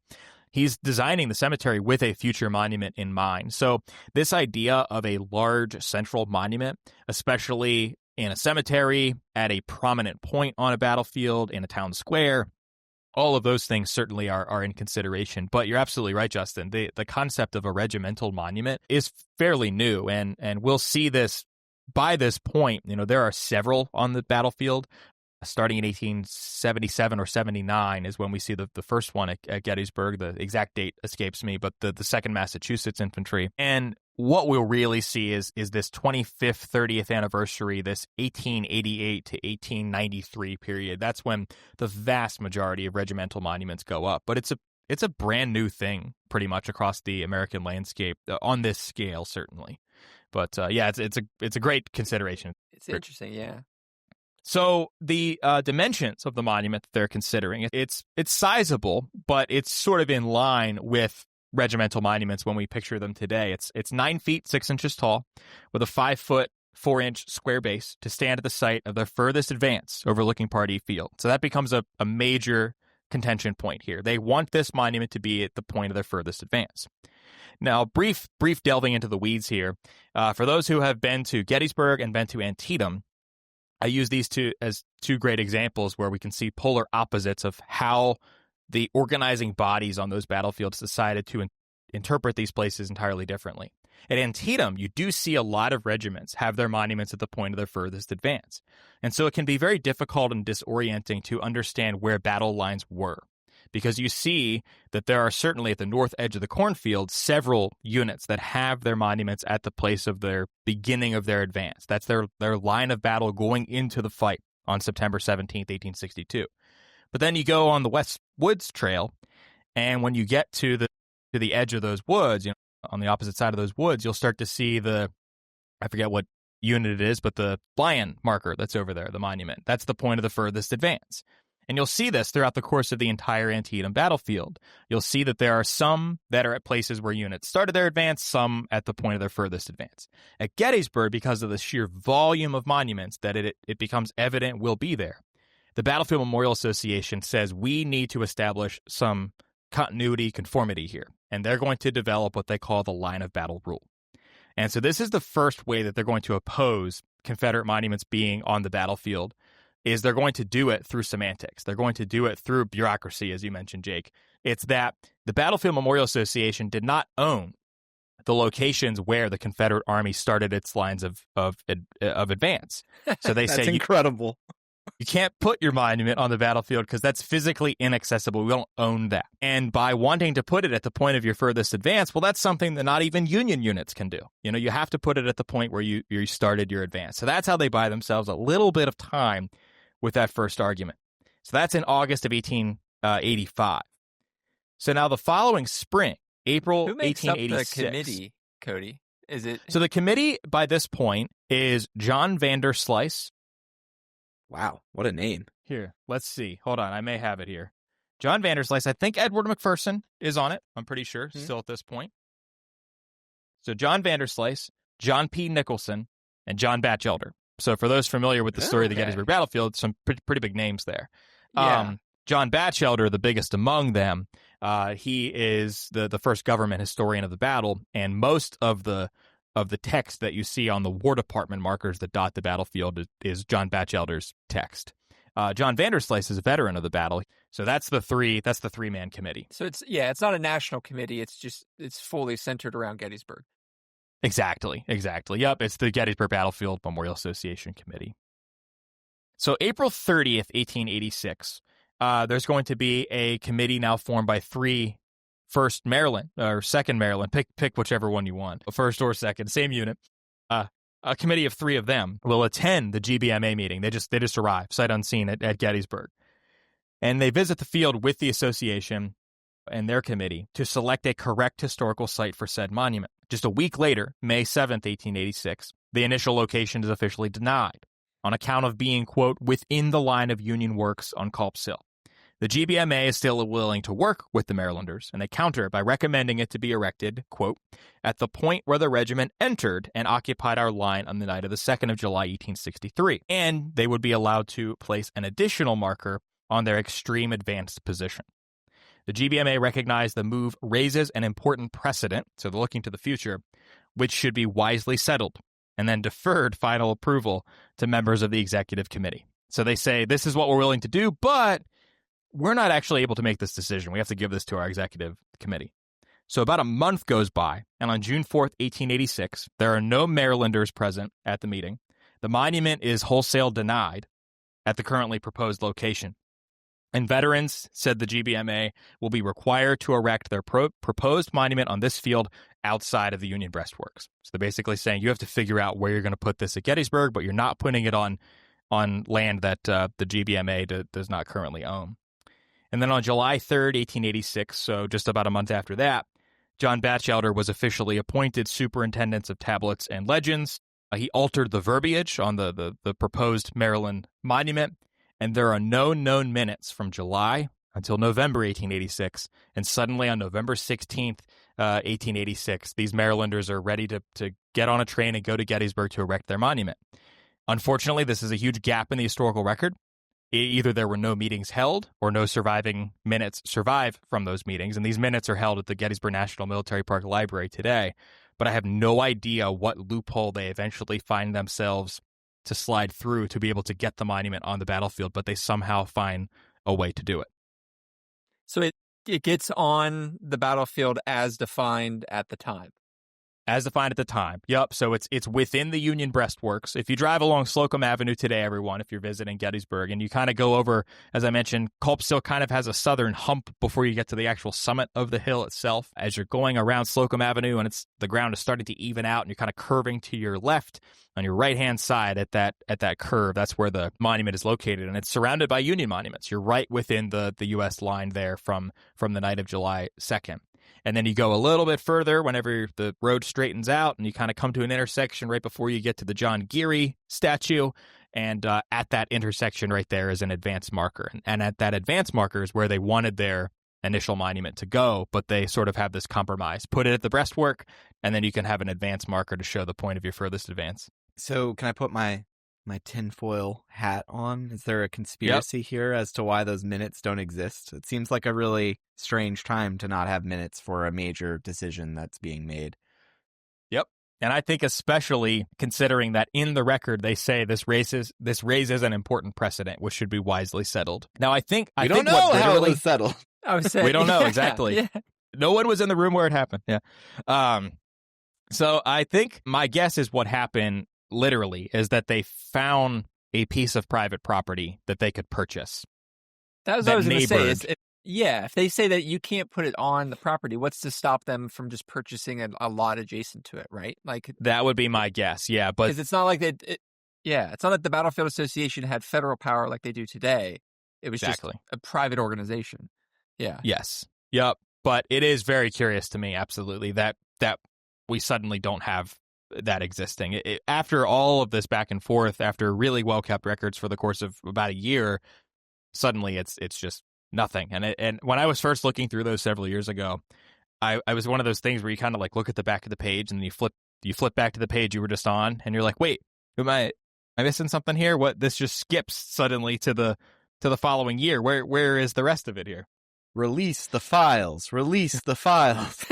he's designing the cemetery with a future monument in mind. So this idea of a large central monument, especially in a cemetery, at a prominent point on a battlefield, in a town square, all of those things certainly are in consideration. But you're absolutely right, Justin. The concept of a regimental monument is fairly new, and we'll see this by this point. There are several on the battlefield. Starting in 1877 or 79 is when we see the first one at Gettysburg. The exact date escapes me, but the 2nd Massachusetts Infantry. And what we'll really see is this 25th, 30th anniversary, this 1888 to 1893 period. That's when the vast majority of regimental monuments go up. But it's a brand new thing pretty much across the American landscape on this scale, certainly. But it's a great consideration. It's interesting, yeah. So the dimensions of the monument that they're considering, it's sizable, but it's sort of in line with regimental monuments when we picture them today. It's 9 feet 6 inches tall, with a 5 foot 4 inch square base to stand at the site of the furthest advance overlooking Pardee Field. So that becomes a major contention point here. They want this monument to be at the point of their furthest advance. Now, brief delving into the weeds here. For those who have been to Gettysburg and been to Antietam, I use these two as two great examples where we can see polar opposites of how the organizing bodies on those battlefields decided to interpret these places entirely differently. At Antietam, you do see a lot of regiments have their monuments at the point of their furthest advance. And so it can be very difficult and disorienting to understand where battle lines were, because you see that there are certainly at the north edge of the cornfield several units that have their monuments at the place of their beginning of their advance. That's their line of battle going into the fight on September 17th, 1862. But then you go on the West Woods Trail, and when you get to the edge of those woods, on the opposite side of those woods, you'll start to see I forget what unit it is, but the lion marker that's over there, the monument. That's the point of the furthest advance. And you'll see this throughout the course of the entire Antietam battlefield. You'll see that there are some that are at places where units started their advance, some at the point of their furthest advance. At Gettysburg, because of the sheer volume of monuments that it becomes evident will be there, the Battlefield Memorial Association says we need to establish some conformity here. And they're going to develop what they call the line of battle rule. And so this is the first way that they're going to oppose Confederate monuments being on the battlefield, is they're going to do it through semantics. They're going to do it through bureaucracy, as you mentioned, Jake. It's that the Battlefield Memorial Association did not own the locations where the Confederate Army started its lines of advance. So they That's say incredible. You can't put your monument on the battlefield because that's physically inaccessible. We don't own that. And by wanting to put it at the point of your furthest advance, well, that's something that not even Union units can do. You have to put it at the point where you started your advance. So that's how they buy themselves a little bit of time with that first argument. So that's in August of 1885. So now the following spring, April 1886. Who makes up the committee, Cody? Is it? So the committee by this point is John Vanderslice. Wow, what a name. Here, let's see. Hold on, I may have it here. John Vanderslice. I think Edward McPherson is on it. I'm pretty sure, still at this point. So John Vanderslice, John P. Nicholson, and John Batchelder. So for those familiar with the story of the Gettysburg Battlefield, some pretty big names there. Yeah. John Batchelder, the biggest among them, he is the first government historian of the battle, and most of the text that you see on the War Department markers that dot the battlefield is John Batchelder's text. John Vanderslice is a veteran of the battle, so that's the three-man committee. So it's not a national committee. It's fully centered around Gettysburg. Exactly. Yep, it's the Gettysburg Battlefield Memorial Association Committee. So April 30th, 1886, there's going to be a committee now formed by three. First Maryland or Second Maryland, pick whichever one you want, first or second, same unit. A committee of three of them will attend the GBMA meeting. They just arrive sight unseen at Gettysburg, and they visit the field with the association and their committee to select a correct historical site for said monument. Just a week later, May 7th, 1886, the initial location is officially denied on account of being, quote, within the line of Union works on Culp's Hill. The GBMA is still willing to work with the Marylanders, and they counter by recommending it to be erected, quote, at the point where the regiment entered and occupied our line on the night of the 2nd of July, 1863. And they would be allowed to place an additional marker on their extreme advanced position. The GBMA recognized the move raises an important precedent, so they're looking to the future, which should be wisely settled, and then deferred final approval to members of the executive committee. So they say, this is what we're willing to do, but we're not actually able to make this decision. We have to give this to our executive committee. So about a month goes by, and on June 4th, 1886, there are no Marylanders present at the meeting. The monument is wholesale denied at the currently proposed location. And veterans, said the GBMA, will be required to erect their proposed monument on this field outside of the Union breastworks. So they're basically saying you have to figure out where you're going to put this at Gettysburg, but you're not putting it on land that the GBMA does not currently own. And then on July 3rd, 1886, so just about a month after that, John Batchelder was officially appointed superintendent of tablets and legends. He altered the verbiage on the proposed Maryland monument, and there are no known minutes from July until November 1886. And suddenly on November 16th, 1886, these Marylanders are ready to get on a train and go to Gettysburg to erect their monument. Unfortunately, this is a huge gap in the historical record. either there were no meetings held or no surviving minutes survive from those meetings. And these minutes are held at the Gettysburg National Military Park Library today. But I have no idea what loophole they eventually find themselves to slide through to be able to get the monument on the battlefield, but they somehow find a way to do it. So it gets on the battlefield as defined at the time. As defined at the time. Yep. So it's within the Union breastworks. If you drive along Slocum Avenue today, everyone, if you're visiting Gettysburg, and you kind of go over, as I mentioned, Culp still kind of has a southern hump before you get to the actual summit of the hill itself. As you're going around Slocum Avenue and the ground is starting to even out and you're kind of curving to your left on your right-hand side at that curve, that's where the monument is located. And it's surrounded by Union monuments. You're right within the U.S. line there from the night of July 2nd. And then you go a little bit further whenever the road straightens out and you kind of come to an intersection right before you get to the John Geary statue. And at that intersection right there is an advance marker. And at that advance marker is where they wanted their initial monument to go, but they sort of have this compromise. Put it at the breastwork, and then you can have an advance marker to show the point of your furthest advance. So can I put my tinfoil hat on? Is there a conspiracy here as to why those minutes don't exist? It seems like a really strange time to not have minutes for a major decision that's being made. Yep. And I think especially considering that in the record they say this raises an important precedent which should be wisely settled. Now I think we don't know how it was settled. I was saying, we don't know exactly. Yeah. No one was in the room where it happened. Yeah. So I think my guess is what happened literally is that they found a piece of private property that they could purchase. That was what I was going to say. If they say that you can't put it on the property, what's to stop them from just purchasing a lot adjacent to it, right? Like that would be my guess. Yeah, but because it's not like it's not like the Battlefield Association had federal power like they do today. It was just a private organization. Yeah. Yes. Yep. But it is very curious to me, absolutely, that we suddenly don't have that existing. After all of this back and forth, after really well-kept records for the course of about a year, suddenly it's just nothing. And when I was first looking through those several years ago, I was one of those things where you kind of like look at the back of the page and then you flip back to the page you were just on, and you're like, wait, am I missing something here? What? This just skips suddenly to the following year. Where is the rest of it here? Release the files. Release the files.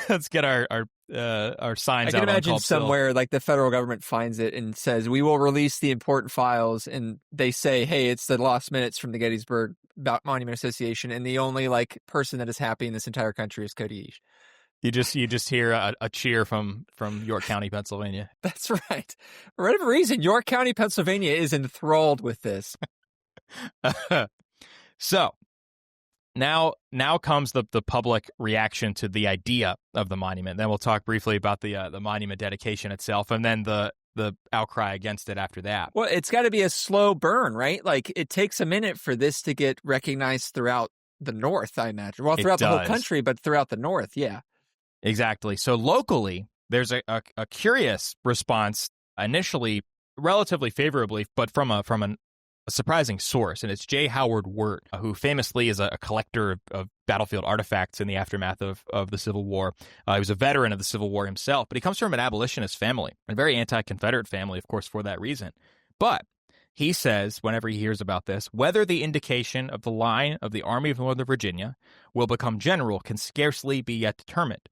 Let's get our signs out. I can imagine somewhere like the federal government finds it and says, we will release the important files. And they say, hey, it's the lost minutes from the Gettysburg Monument Association. And the only like person that is happy in this entire country is Codie Eash. You just hear a cheer from York County, Pennsylvania. That's right. For whatever reason, York County, Pennsylvania is enthralled with this. So now comes the public reaction to the idea of the monument. Then we'll talk briefly about the monument dedication itself, and then the outcry against it after that. Well, it's got to be a slow burn, right? Like it takes a minute for this to get recognized throughout the North, I imagine. Well, throughout the whole country, but throughout the North, yeah. Exactly. So locally, there's a curious response, initially relatively favorably, but from a surprising source, and it's J. Howard Wirt, who famously is a collector of battlefield artifacts in the aftermath of the Civil War. He was a veteran of the Civil War himself, but he comes from an abolitionist family, a very anti-Confederate family, of course, for that reason. But he says, whenever he hears about this, whether the indication of the line of the Army of Northern Virginia will become general can scarcely be yet determined.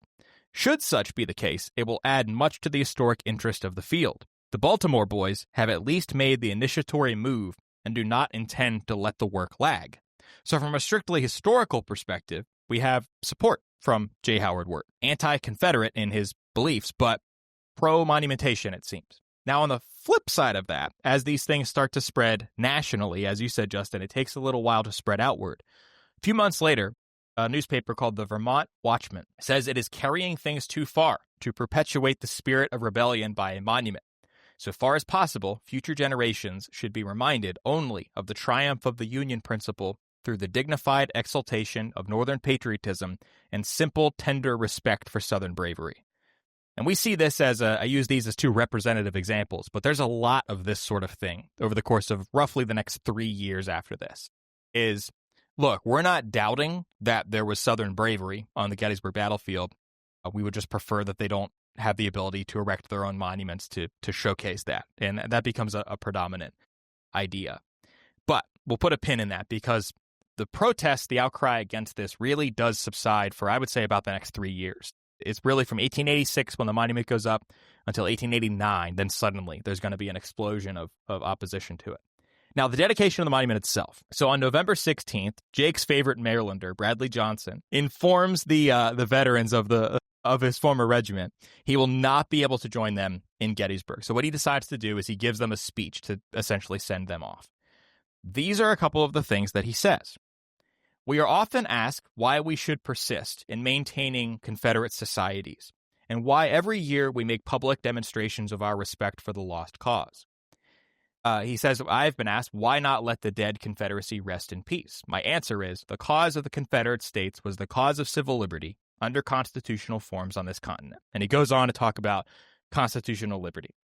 Should such be the case, it will add much to the historic interest of the field. The Baltimore boys have at least made the initiatory move and do not intend to let the work lag. So from a strictly historical perspective, we have support from J. Howard Wirt, anti-Confederate in his beliefs, but pro-monumentation, it seems. Now, on the flip side of that, as these things start to spread nationally, as you said, Justin, it takes a little while to spread outward. A few months later, a newspaper called the Vermont Watchman says it is carrying things too far to perpetuate the spirit of rebellion by a monument. So far as possible, future generations should be reminded only of the triumph of the Union principle through the dignified exaltation of Northern patriotism and simple, tender respect for Southern bravery. And we see this I use these as two representative examples, but there's a lot of this sort of thing over the course of roughly the next 3 years after this. Look, we're not doubting that there was Southern bravery on the Gettysburg battlefield. We would just prefer that they don't have the ability to erect their own monuments to showcase that. And that becomes a predominant idea. But we'll put a pin in that because the protest, the outcry against this really does subside for, I would say, about the next 3 years. It's really from 1886 when the monument goes up until 1889. Then suddenly there's going to be an explosion of opposition to it. Now, the dedication of the monument itself. So on November 16th, Jake's favorite Marylander, Bradley Johnson, informs the veterans of his former regiment he will not be able to join them in Gettysburg. So what he decides to do is he gives them a speech to essentially send them off. These are a couple of the things that he says. We are often asked why we should persist in maintaining Confederate societies and why every year we make public demonstrations of our respect for the lost cause. He says, I've been asked, why not let the dead Confederacy rest in peace? My answer is, the cause of the Confederate States was the cause of civil liberty under constitutional forms on this continent. And he goes on to talk about constitutional liberty.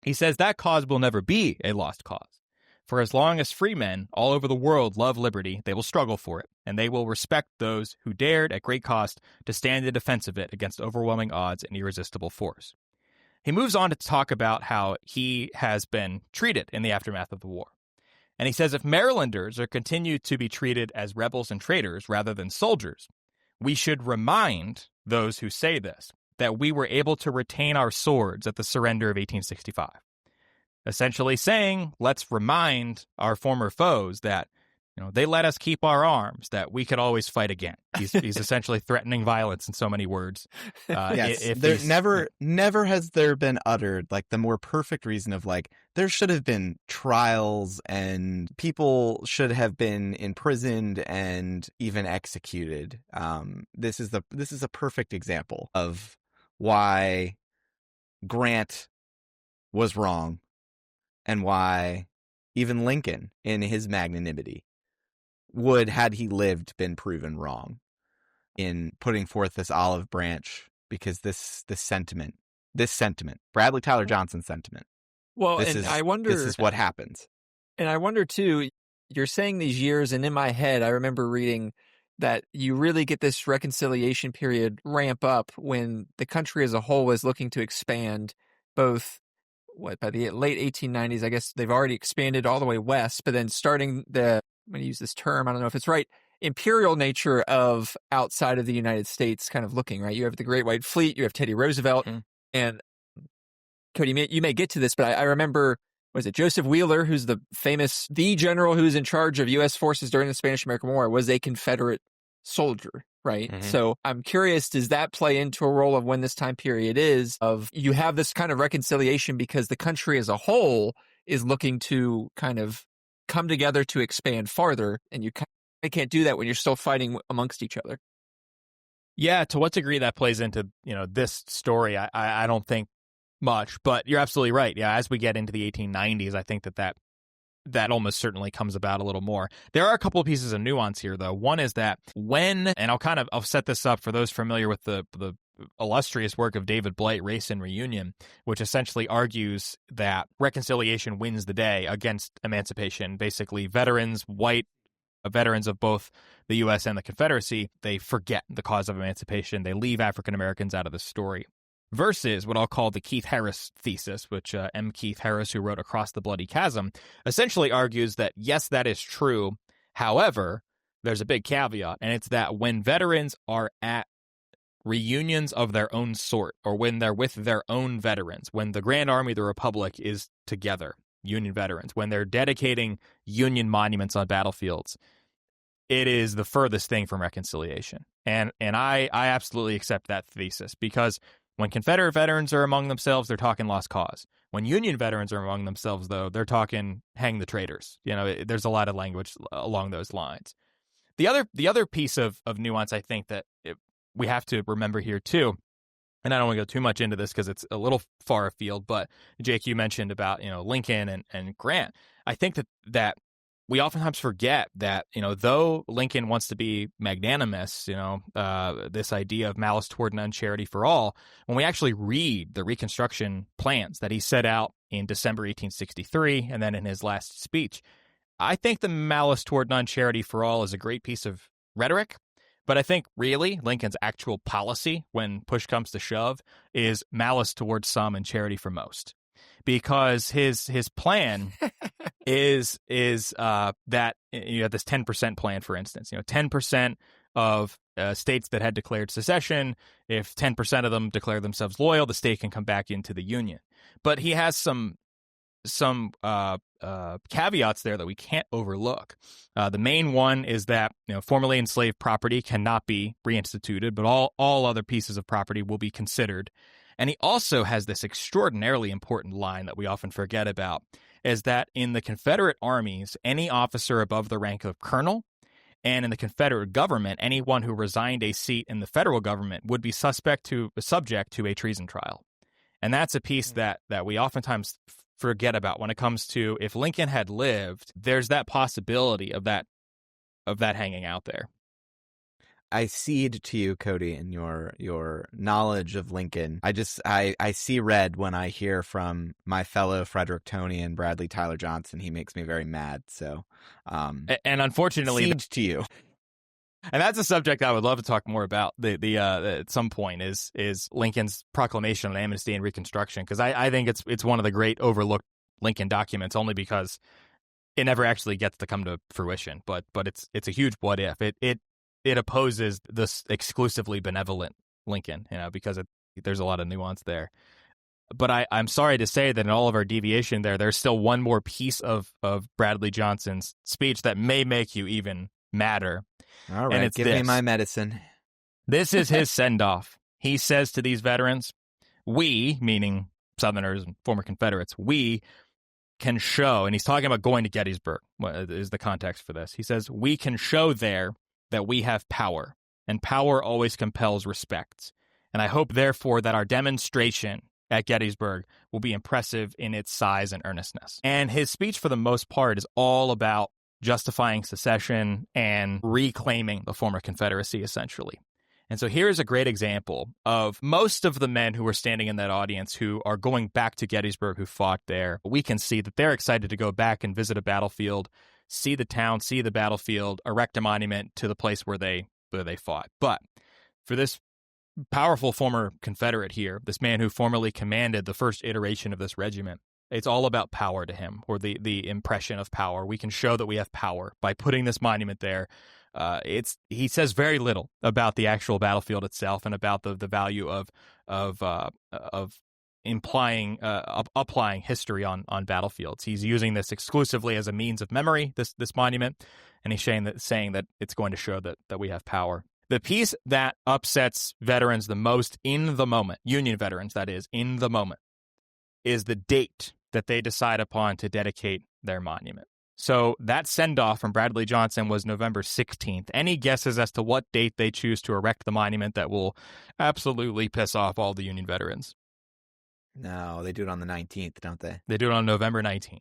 He says that cause will never be a lost cause. For as long as free men all over the world love liberty, they will struggle for it, and they will respect those who dared at great cost to stand in defense of it against overwhelming odds and irresistible force. He moves on to talk about how he has been treated in the aftermath of the war. And he says if Marylanders are continued to be treated as rebels and traitors rather than soldiers, we should remind those who say this that we were able to retain our swords at the surrender of 1865. Essentially saying, let's remind our former foes that they let us keep our arms, that we could always fight again. He's essentially threatening violence in so many words. Yes, never has there been uttered like the more perfect reason of like there should have been trials and people should have been imprisoned and even executed. This is a perfect example of why Grant was wrong and why even Lincoln, in his magnanimity, would, had he lived, been proven wrong in putting forth this olive branch, because this sentiment, Bradley Tyler Johnson's sentiment. Well, this is what happens. And I wonder too, you're saying these years, and in my head, I remember reading that you really get this reconciliation period ramp up when the country as a whole is looking to expand both by the late 1890s, I guess they've already expanded all the way west, but then starting I'm going to use this term, I don't know if it's right, imperial nature of outside of the United States kind of looking, right? You have the Great White Fleet, you have Teddy Roosevelt, and Cody, you may get to this, but I remember, was it Joseph Wheeler, who's the general who's in charge of U.S. forces during the Spanish-American War, was a Confederate soldier, right? Mm-hmm. So I'm curious, does that play into a role of when this time period is, of you have this kind of reconciliation because the country as a whole is looking to kind of come together to expand farther, and you can't do that when you're still fighting amongst each other. Yeah, to what degree that plays into this story, I don't think much, but you're absolutely right. Yeah, as we get into the 1890s, I think that almost certainly comes about a little more. There are a couple of pieces of nuance here, though. One is that and I'll set this up for those familiar with the illustrious work of David Blight, Race and Reunion, which essentially argues that reconciliation wins the day against emancipation. Basically, white veterans of both the U.S. and the Confederacy, they forget the cause of emancipation. They leave African Americans out of the story. Versus what I'll call the Keith Harris thesis, which M. Keith Harris, who wrote Across the Bloody Chasm, essentially argues that, yes, that is true. However, there's a big caveat, and it's that when veterans are at reunions of their own sort, or when they're with their own veterans, when the Grand Army of the Republic is together, Union veterans, when they're dedicating Union monuments on battlefields, it is the furthest thing from reconciliation. And I absolutely accept that thesis, because when Confederate veterans are among themselves, they're talking lost cause. When Union veterans are among themselves, though, they're talking hang the traitors. There's a lot of language along those lines. The other piece of nuance, I think, that we have to remember here, too, and I don't want to go too much into this because it's a little far afield, but Jake, you mentioned about, Lincoln and Grant. I think that we oftentimes forget that, though Lincoln wants to be magnanimous, this idea of malice toward none, charity for all, when we actually read the Reconstruction plans that he set out in December 1863 and then in his last speech, I think the malice toward none, charity for all is a great piece of rhetoric, But I think really Lincoln's actual policy, when push comes to shove, is malice towards some and charity for most. Because his plan is that you have this 10% plan, for instance. 10% of states that had declared secession, if 10% of them declare themselves loyal, the state can come back into the Union. But he has some caveats there that we can't overlook. The main one is that formerly enslaved property cannot be reinstituted, but all other pieces of property will be considered. And he also has this extraordinarily important line that we often forget about, is that in the Confederate armies, any officer above the rank of colonel, and in the Confederate government, anyone who resigned a seat in the federal government would be subject to a treason trial. And that's a piece that we oftentimes forget about when it comes to, if Lincoln had lived, there's that possibility of that hanging out there. I cede to you, Codie, in your knowledge of Lincoln. I see red when I hear from my fellow Frederictonian Bradley Tyler Johnson. He makes me very mad. So, and unfortunately, cede to you. And that's a subject I would love to talk more about. At some point is Lincoln's proclamation on amnesty and Reconstruction, because I think it's one of the great overlooked Lincoln documents, only because it never actually gets to come to fruition. But it's a huge what if. It opposes this exclusively benevolent Lincoln, because there's a lot of nuance there. But I'm sorry to say that in all of our deviation there's still one more piece of Bradley Johnson's speech that may make you even madder. All right, give me my medicine. This is his send-off. He says to these veterans, we, meaning Southerners and former Confederates, we can show, and he's talking about going to Gettysburg, is the context for this. He says, we can show there that we have power, and power always compels respect. And I hope, therefore, that our demonstration at Gettysburg will be impressive in its size and earnestness. And his speech, for the most part, is all about justifying secession and reclaiming the former Confederacy, essentially. And so here is a great example of most of the men who were standing in that audience who are going back to Gettysburg, who fought there. We can see that they're excited to go back and visit a battlefield, see the town, see the battlefield, erect a monument to the place where they fought. But for this powerful former Confederate here, this man who formerly commanded the first iteration of this regiment, it's all about power to him, or the impression of power. We can show that we have power by putting this monument there. He says very little about the actual battlefield itself and about the value of implying applying history on battlefields. He's using this exclusively as a means of memory, this monument, and he's saying that it's going to show that we have power. The piece that upsets veterans the most in the moment, Union veterans, that is, in the moment, is the date that they decide upon to dedicate their monument. So that send-off from Bradley Johnson was November 16th. Any guesses as to what date they choose to erect the monument that will absolutely piss off all the Union veterans? No, they do it on the 19th, don't they? They do it on November 19th.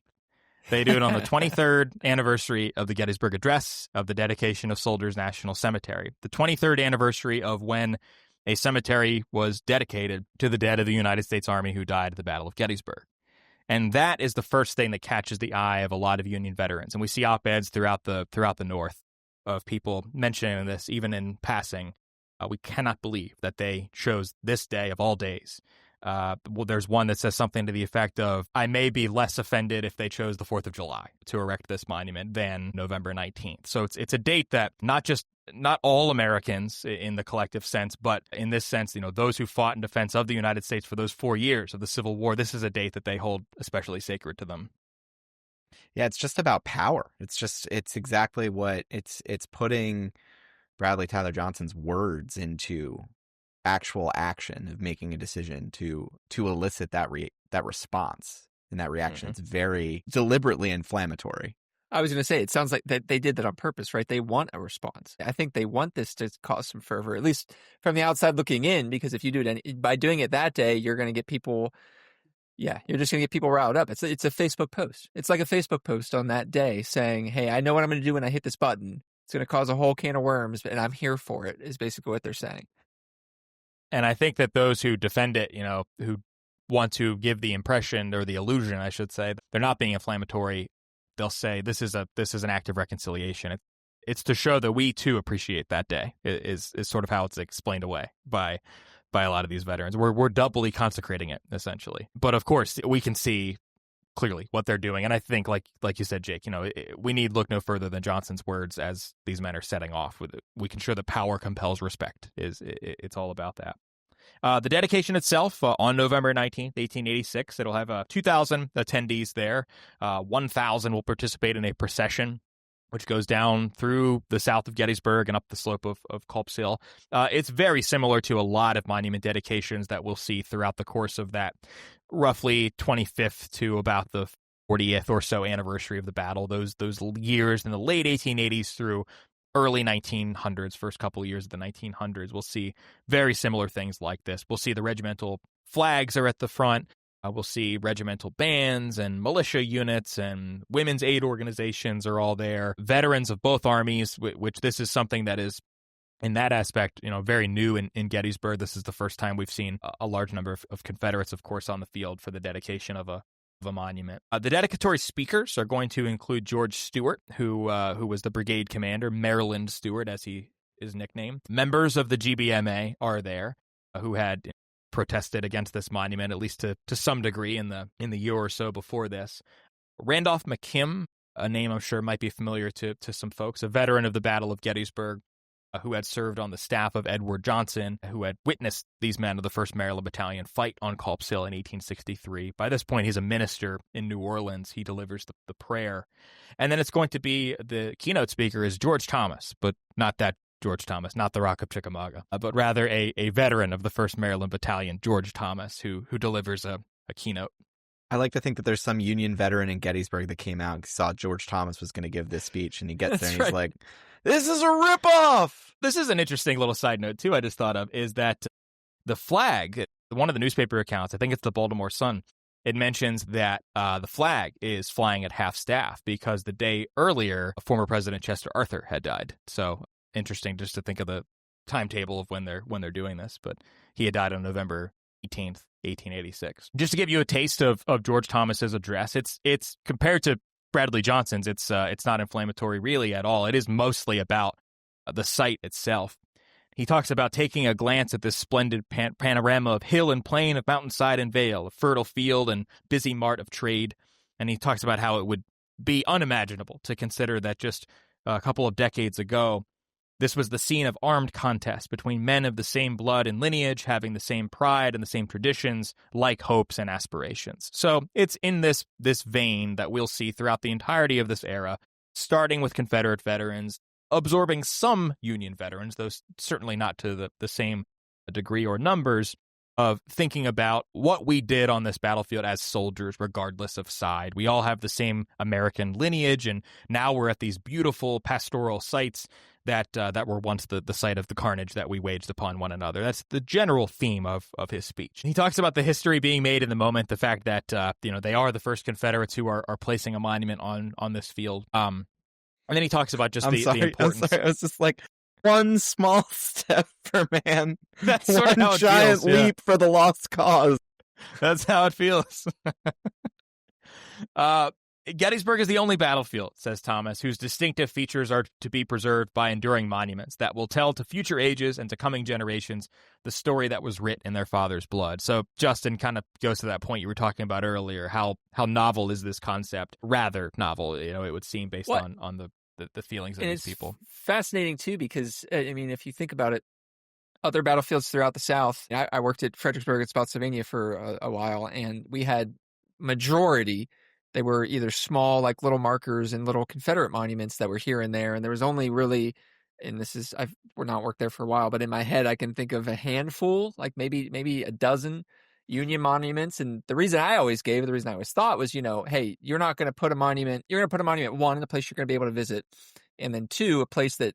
They do it on the 23rd anniversary of the Gettysburg Address, of the dedication of Soldiers National Cemetery, the 23rd anniversary of when a cemetery was dedicated to the dead of the United States Army who died at the Battle of Gettysburg. And that is the first thing that catches the eye of a lot of Union veterans. And we see op-eds throughout the North of people mentioning this, even in passing. We cannot believe that they chose this day of all days. There's one that says something to the effect of, I may be less offended if they chose the 4th of July to erect this monument than November 19th. So it's a date that not all Americans in the collective sense, but in this sense, those who fought in defense of the United States for those 4 years of the Civil War, this is a date that they hold especially sacred to them. Yeah, it's just about power. It's exactly what it's putting Bradley Tyler Johnson's words into actual action of making a decision to elicit that response and that reaction. Mm-hmm. It's very deliberately inflammatory. I was going to say, it sounds like that they did that on purpose, right? They want a response. I think they want this to cause some fervor, at least from the outside looking in, because if you do it by doing it that day, you're going to get people. Yeah, you're just going to get people riled up. It's a Facebook post. It's like a Facebook post on that day saying, hey, I know what I'm going to do when I hit this button. It's going to cause a whole can of worms, and I'm here for it, is basically what they're saying. And I think that those who defend it, who want to give the impression, or the illusion, I should say, they're not being inflammatory. They'll say this is an act of reconciliation. it's to show that we too appreciate that day is sort of how it's explained away by a lot of these veterans. We're doubly consecrating it, essentially. But of course, we can see clearly what they're doing. And I think, like you said, Jake, we need look no further than Johnson's words as these men are setting off with it. We can show that power compels respect. It's all about that. The dedication itself on November 19th, 1886, it'll have 2,000 attendees there. 1,000 will participate in a procession which goes down through the south of Gettysburg and up the slope of Culp's Hill. It's very similar to a lot of monument dedications that we'll see throughout the course of that roughly 25th to about the 40th or so anniversary of the battle. Those years in the late 1880s through early 1900s, first couple of years of the 1900s, we'll see very similar things like this. We'll see the regimental flags are at the front. We'll see regimental bands and militia units and women's aid organizations are all there. Veterans of both armies, which this is something that is, in that aspect, very new in Gettysburg. This is the first time we've seen a large number of Confederates, of course, on the field for the dedication of a monument. The dedicatory speakers are going to include George Stewart, who was the brigade commander, Maryland Stewart, as he is nicknamed. Members of the GBMA are there, who had protested against this monument, at least to some degree in the year or so before this. Randolph McKim, a name I'm sure might be familiar to some folks, a veteran of the Battle of Gettysburg, who had served on the staff of Edward Johnson, who had witnessed these men of the 1st Maryland Battalion fight on Culp's Hill in 1863. By this point, he's a minister in New Orleans. He delivers the prayer. And then it's going to be, the keynote speaker is George Thomas, but not that George Thomas, not the Rock of Chickamauga, but rather a veteran of the 1st Maryland Battalion, George Thomas, who delivers a keynote. I like to think that there's some Union veteran in Gettysburg that came out and saw George Thomas was going to give this speech, and he gets there and he's like, this is a ripoff! This is an interesting little side note, too, I just thought of, is that the flag, one of the newspaper accounts, I think it's the Baltimore Sun, it mentions that the flag is flying at half staff because the day earlier, former President Chester Arthur had died. So interesting just to think of the timetable of when they're doing this, but he had died on November 18th, 1886. Just to give you a taste of George Thomas's address, it's compared to Bradley Johnson's, it's not inflammatory really at all. It is mostly about the site itself. He talks about taking a glance at this splendid panorama of hill and plain, of mountainside and vale, of fertile field and busy mart of trade, and he talks about how it would be unimaginable to consider that just a couple of decades ago, this was the scene of armed contest between men of the same blood and lineage, having the same pride and the same traditions, like hopes and aspirations. So it's in this vein that we'll see throughout the entirety of this era, starting with Confederate veterans, absorbing some Union veterans, though certainly not to the same degree or numbers, of thinking about what we did on this battlefield as soldiers, regardless of side. We all have the same American lineage, and now we're at these beautiful pastoral sites that were once the site of the carnage that we waged upon one another. That's the general theme of his speech. He talks about the history being made in the moment, the fact that they are the first Confederates who are placing a monument on this field. And then he talks about just the importance. I was just like, one small step for man, that's sort of how it giant feels, leap for the lost cause. That's how it feels. Gettysburg is the only battlefield, says Thomas, whose distinctive features are to be preserved by enduring monuments that will tell to future ages and to coming generations the story that was writ in their father's blood. So Justin kind of goes to that point you were talking about earlier. How novel is this concept? Rather novel, it would seem, based on the feelings of these people. Fascinating too, because if you think about it, other battlefields throughout the South. I worked at Fredericksburg at Spotsylvania for a while, and we had majority. They were either small, like little markers and little Confederate monuments that were here and there, and there was only really, and this is we're not worked there for a while, but in my head I can think of a handful, like maybe a dozen Union monuments. And the reason I always thought was, hey, you're not going to put a monument. You're going to put a monument, one, in a place you're going to be able to visit, and then two, a place that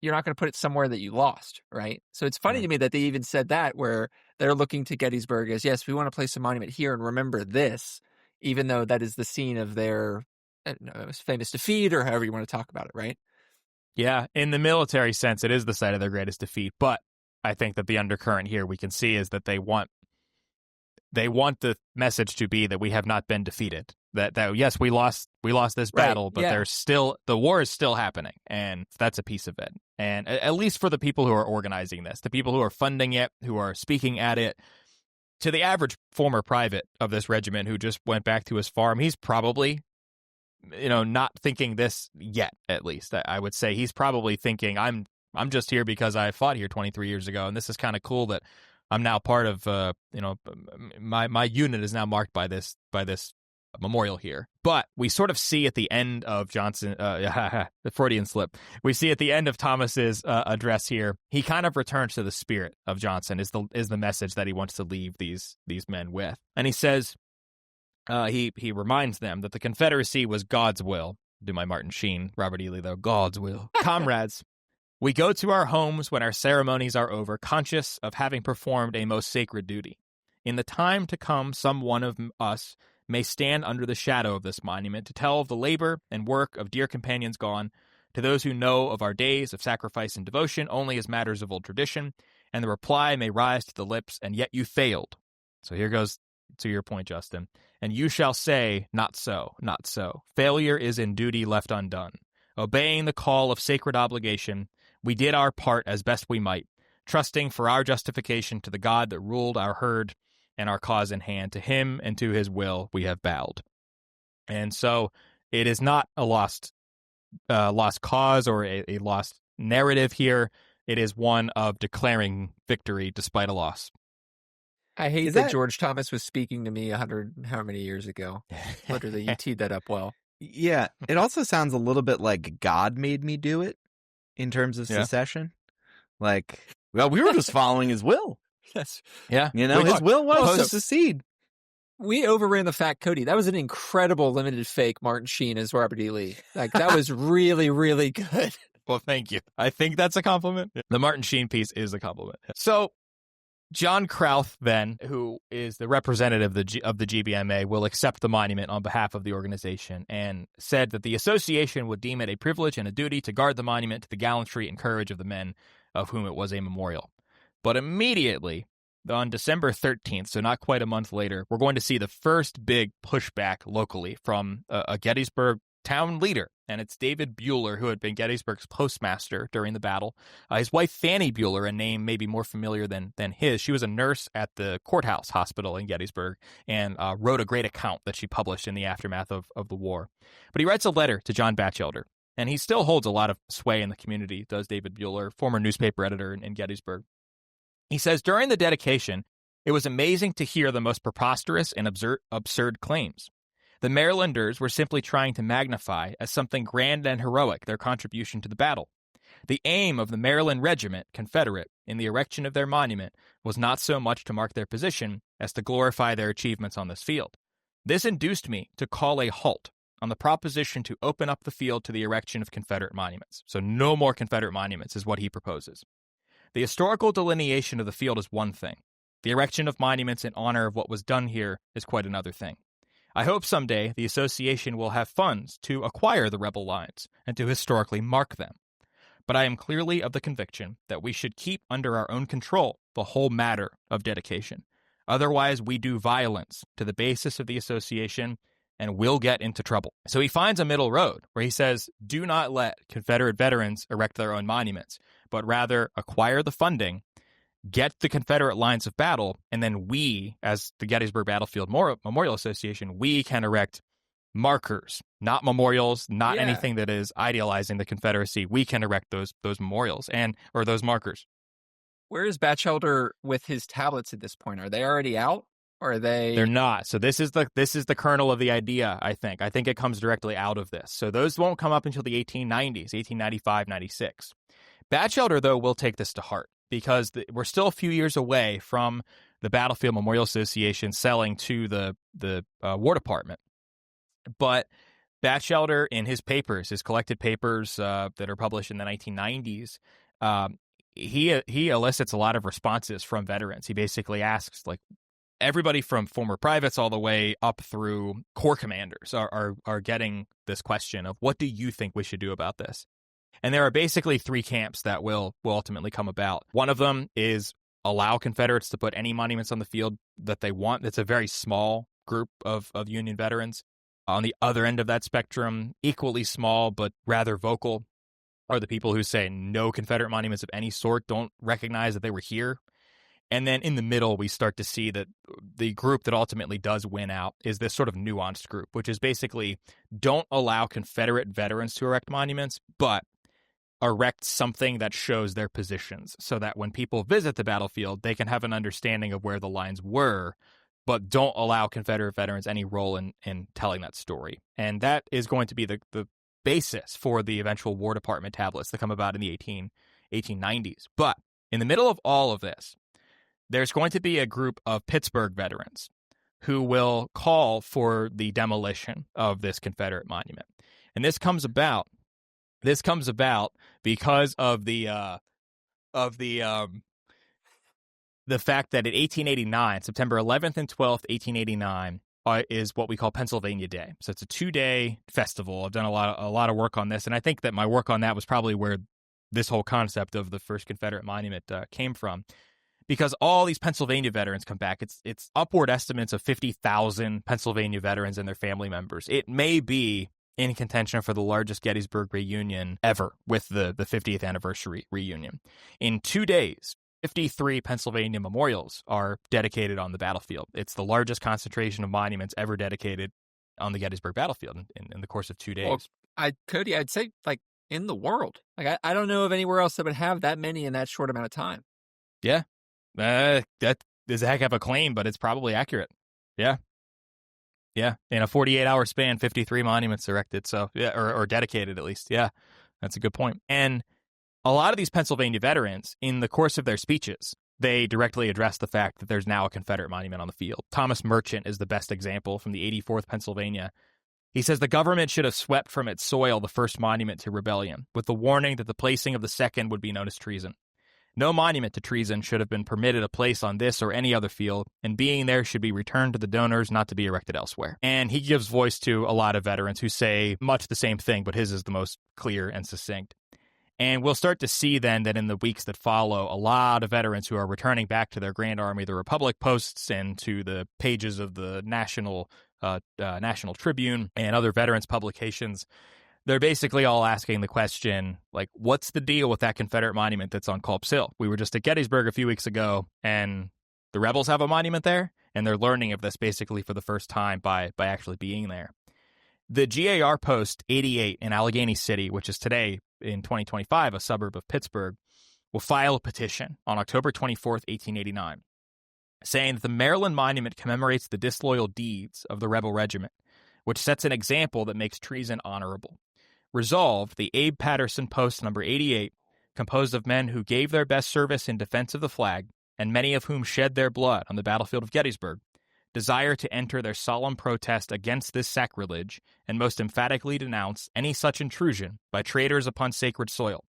you're not going to put it somewhere that you lost, right? So it's funny to me that they even said that, where they're looking to Gettysburg as, yes, we want to place a monument here and remember this, even though that is the scene of their famous defeat, or however you want to talk about it, right? Yeah, in the military sense, it is the site of their greatest defeat. But I think that the undercurrent here we can see is that they want the message to be that we have not been defeated. that yes, we lost this battle, but yeah. there's still, the war is still happening, and that's a piece of it. And at least for the people who are organizing this, the people who are funding it, who are speaking at it, to the average former private of this regiment who just went back to his farm, he's probably, not thinking this yet. At least I would say he's probably thinking, I'm just here because I fought here 23 years ago, and this is kind of cool that I'm now part of, my unit is now marked by this memorial here. But we sort of see at the end of Johnson, the Freudian slip, we see at the end of Thomas's address here, he kind of returns to the spirit of Johnson, is the message that he wants to leave these men with. And he says, he reminds them that the Confederacy was God's will. Do my Martin Sheen, Robert E. Lee, though. God's will. Comrades, we go to our homes when our ceremonies are over, conscious of having performed a most sacred duty. In the time to come, some one of us may stand under the shadow of this monument to tell of the labor and work of dear companions gone, to those who know of our days of sacrifice and devotion only as matters of old tradition, and the reply may rise to the lips, and yet you failed. So here goes to your point, Justin. And you shall say, not so, not so. Failure is in duty left undone. Obeying the call of sacred obligation, we did our part as best we might, trusting for our justification to the God that ruled our herd and our cause in hand. To him and to his will we have bowed. And so it is not a lost cause or a lost narrative here. It is one of declaring victory despite a loss. I hate that George Thomas was speaking to me 100 how many years ago. Literally, you teed that up well. Yeah, it also sounds a little bit like God made me do it in terms of secession. Like, well, we were just following his will. Yes. Yeah. His will was to secede. We overran the fact, Cody. That was an incredible limited fake Martin Sheen as Robert E. Lee. Like, that was really, really good. Well, thank you. I think that's a compliment. The Martin Sheen piece is a compliment. So, John Krauth, then, who is the representative of the GBMA, will accept the monument on behalf of the organization and said that the association would deem it a privilege and a duty to guard the monument to the gallantry and courage of the men of whom it was a memorial. But immediately, on December 13th, so not quite a month later, we're going to see the first big pushback locally from a Gettysburg town leader, and it's David Bueller, who had been Gettysburg's postmaster during the battle. His wife, Fanny Bueller, a name maybe more familiar than his, she was a nurse at the courthouse hospital in Gettysburg and wrote a great account that she published in the aftermath of the war. But he writes a letter to John Batchelder, and he still holds a lot of sway in the community, does David Bueller, former newspaper editor in Gettysburg. He says, during the dedication, it was amazing to hear the most preposterous and absurd claims. The Marylanders were simply trying to magnify as something grand and heroic their contribution to the battle. The aim of the Maryland Regiment, Confederate, in the erection of their monument was not so much to mark their position as to glorify their achievements on this field. This induced me to call a halt on the proposition to open up the field to the erection of Confederate monuments. So no more Confederate monuments is what he proposes. The historical delineation of the field is one thing. The erection of monuments in honor of what was done here is quite another thing. I hope someday the association will have funds to acquire the rebel lines and to historically mark them. But I am clearly of the conviction that we should keep under our own control the whole matter of dedication. Otherwise, we do violence to the basis of the association and will get into trouble. So he finds a middle road where he says, do not let Confederate veterans erect their own monuments, but rather acquire the funding, get the Confederate lines of battle, and then we, as the Gettysburg Battlefield Memorial Association, we can erect markers, not memorials, not anything that is idealizing the Confederacy. We can erect those memorials or those markers. Where is Batchelder with his tablets at this point? Are they already out? Or are they? They're not. So this is the kernel of the idea, I think. I think it comes directly out of this. So those won't come up until the 1890s, 1895, 96. Batchelder, though, will take this to heart, because we're still a few years away from the Battlefield Memorial Association selling to the War Department. But Batchelder, in his papers, his collected papers that are published in the 1990s, he elicits a lot of responses from veterans. He basically asks, like, everybody from former privates all the way up through corps commanders are getting this question of, what do you think we should do about this? And there are basically three camps that will ultimately come about. One of them is allow Confederates to put any monuments on the field that they want. It's a very small group of Union veterans. On the other end of that spectrum, equally small but rather vocal, are the people who say no Confederate monuments of any sort, don't recognize that they were here. And then in the middle, we start to see that the group that ultimately does win out is this sort of nuanced group, which is basically don't allow Confederate veterans to erect monuments, but erect something that shows their positions so that when people visit the battlefield, they can have an understanding of where the lines were, but don't allow Confederate veterans any role in telling that story. And that is going to be the basis for the eventual War Department tablets that come about in the 1890s. But in the middle of all of this, there's going to be a group of Pittsburgh veterans who will call for the demolition of this Confederate monument. And this comes about because of the fact that in 1889, September 11th and 12th, 1889, is what we call Pennsylvania Day. So it's a 2-day festival. I've done a lot of work on this, and I think that my work on that was probably where this whole concept of the first Confederate monument came from. Because all these Pennsylvania veterans come back. It's upward estimates of 50,000 Pennsylvania veterans and their family members. It may be in contention for the largest Gettysburg reunion ever, with the 50th anniversary reunion. In 2 days, 53 Pennsylvania memorials are dedicated on the battlefield. It's the largest concentration of monuments ever dedicated on the Gettysburg battlefield in the course of 2 days. Well, Cody, I'd say like in the world. Like I don't know of anywhere else that would have that many in that short amount of time. Yeah. That is a heck of a claim, but it's probably accurate. Yeah. Yeah. In a 48-hour span, 53 monuments erected. So, yeah, or dedicated at least. Yeah. That's a good point. And a lot of these Pennsylvania veterans, in the course of their speeches, they directly address the fact that there's now a Confederate monument on the field. Thomas Merchant is the best example from the 84th Pennsylvania. He says the government should have swept from its soil the first monument to rebellion, with the warning that the placing of the second would be known as treason. No monument to treason should have been permitted a place on this or any other field, and being there should be returned to the donors, not to be erected elsewhere. And he gives voice to a lot of veterans who say much the same thing, but his is the most clear and succinct. And we'll start to see then that in the weeks that follow, a lot of veterans who are returning back to their Grand Army, the Republic posts, and to the pages of the National Tribune and other veterans publications, they're basically all asking the question, like, what's the deal with that Confederate monument that's on Culp's Hill? We were just at Gettysburg a few weeks ago, and the rebels have a monument there, and they're learning of this basically for the first time by actually being there. The GAR Post 88 in Allegheny City, which is today, in 2025, a suburb of Pittsburgh, will file a petition on October 24th, 1889, saying that the Maryland Monument commemorates the disloyal deeds of the rebel regiment, which sets an example that makes treason honorable. Resolved, the Abe Patterson Post number 88, composed of men who gave their best service in defense of the flag, and many of whom shed their blood on the battlefield of Gettysburg, desire to enter their solemn protest against this sacrilege and most emphatically denounce any such intrusion by traitors upon sacred soil,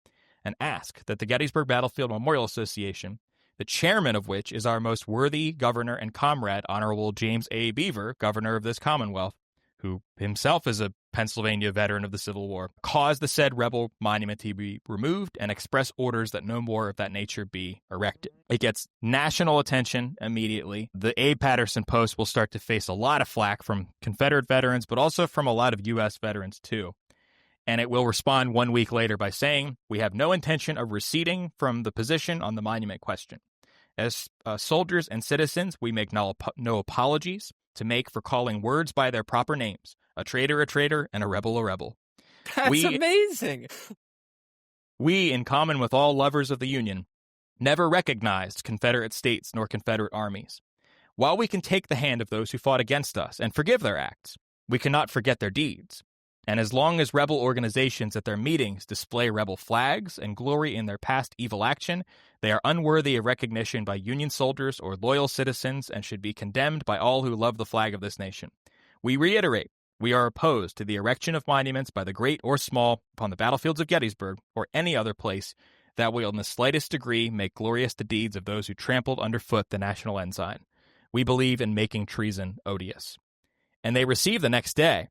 and ask that the Gettysburg Battlefield Memorial Association, the chairman of which is our most worthy governor and comrade, Honorable James A. Beaver, governor of this Commonwealth, who himself is a Pennsylvania veteran of the Civil War, cause the said rebel monument to be removed and express orders that no more of that nature be erected. It gets national attention immediately. The Abe Patterson Post will start to face a lot of flack from Confederate veterans, but also from a lot of U.S. veterans too. And it will respond 1 week later by saying, "We have no intention of receding from the position on the monument question. As soldiers and citizens, we make no apologies to make for calling words by their proper names. A traitor, and a rebel. That's amazing. We, in common with all lovers of the Union, never recognized Confederate states nor Confederate armies. While we can take the hand of those who fought against us and forgive their acts, we cannot forget their deeds. And as long as rebel organizations at their meetings display rebel flags and glory in their past evil action, they are unworthy of recognition by Union soldiers or loyal citizens and should be condemned by all who love the flag of this nation. We reiterate, we are opposed to the erection of monuments by the great or small upon the battlefields of Gettysburg or any other place that will in the slightest degree make glorious the deeds of those who trampled underfoot the national ensign. We believe in making treason odious." And they receive the next day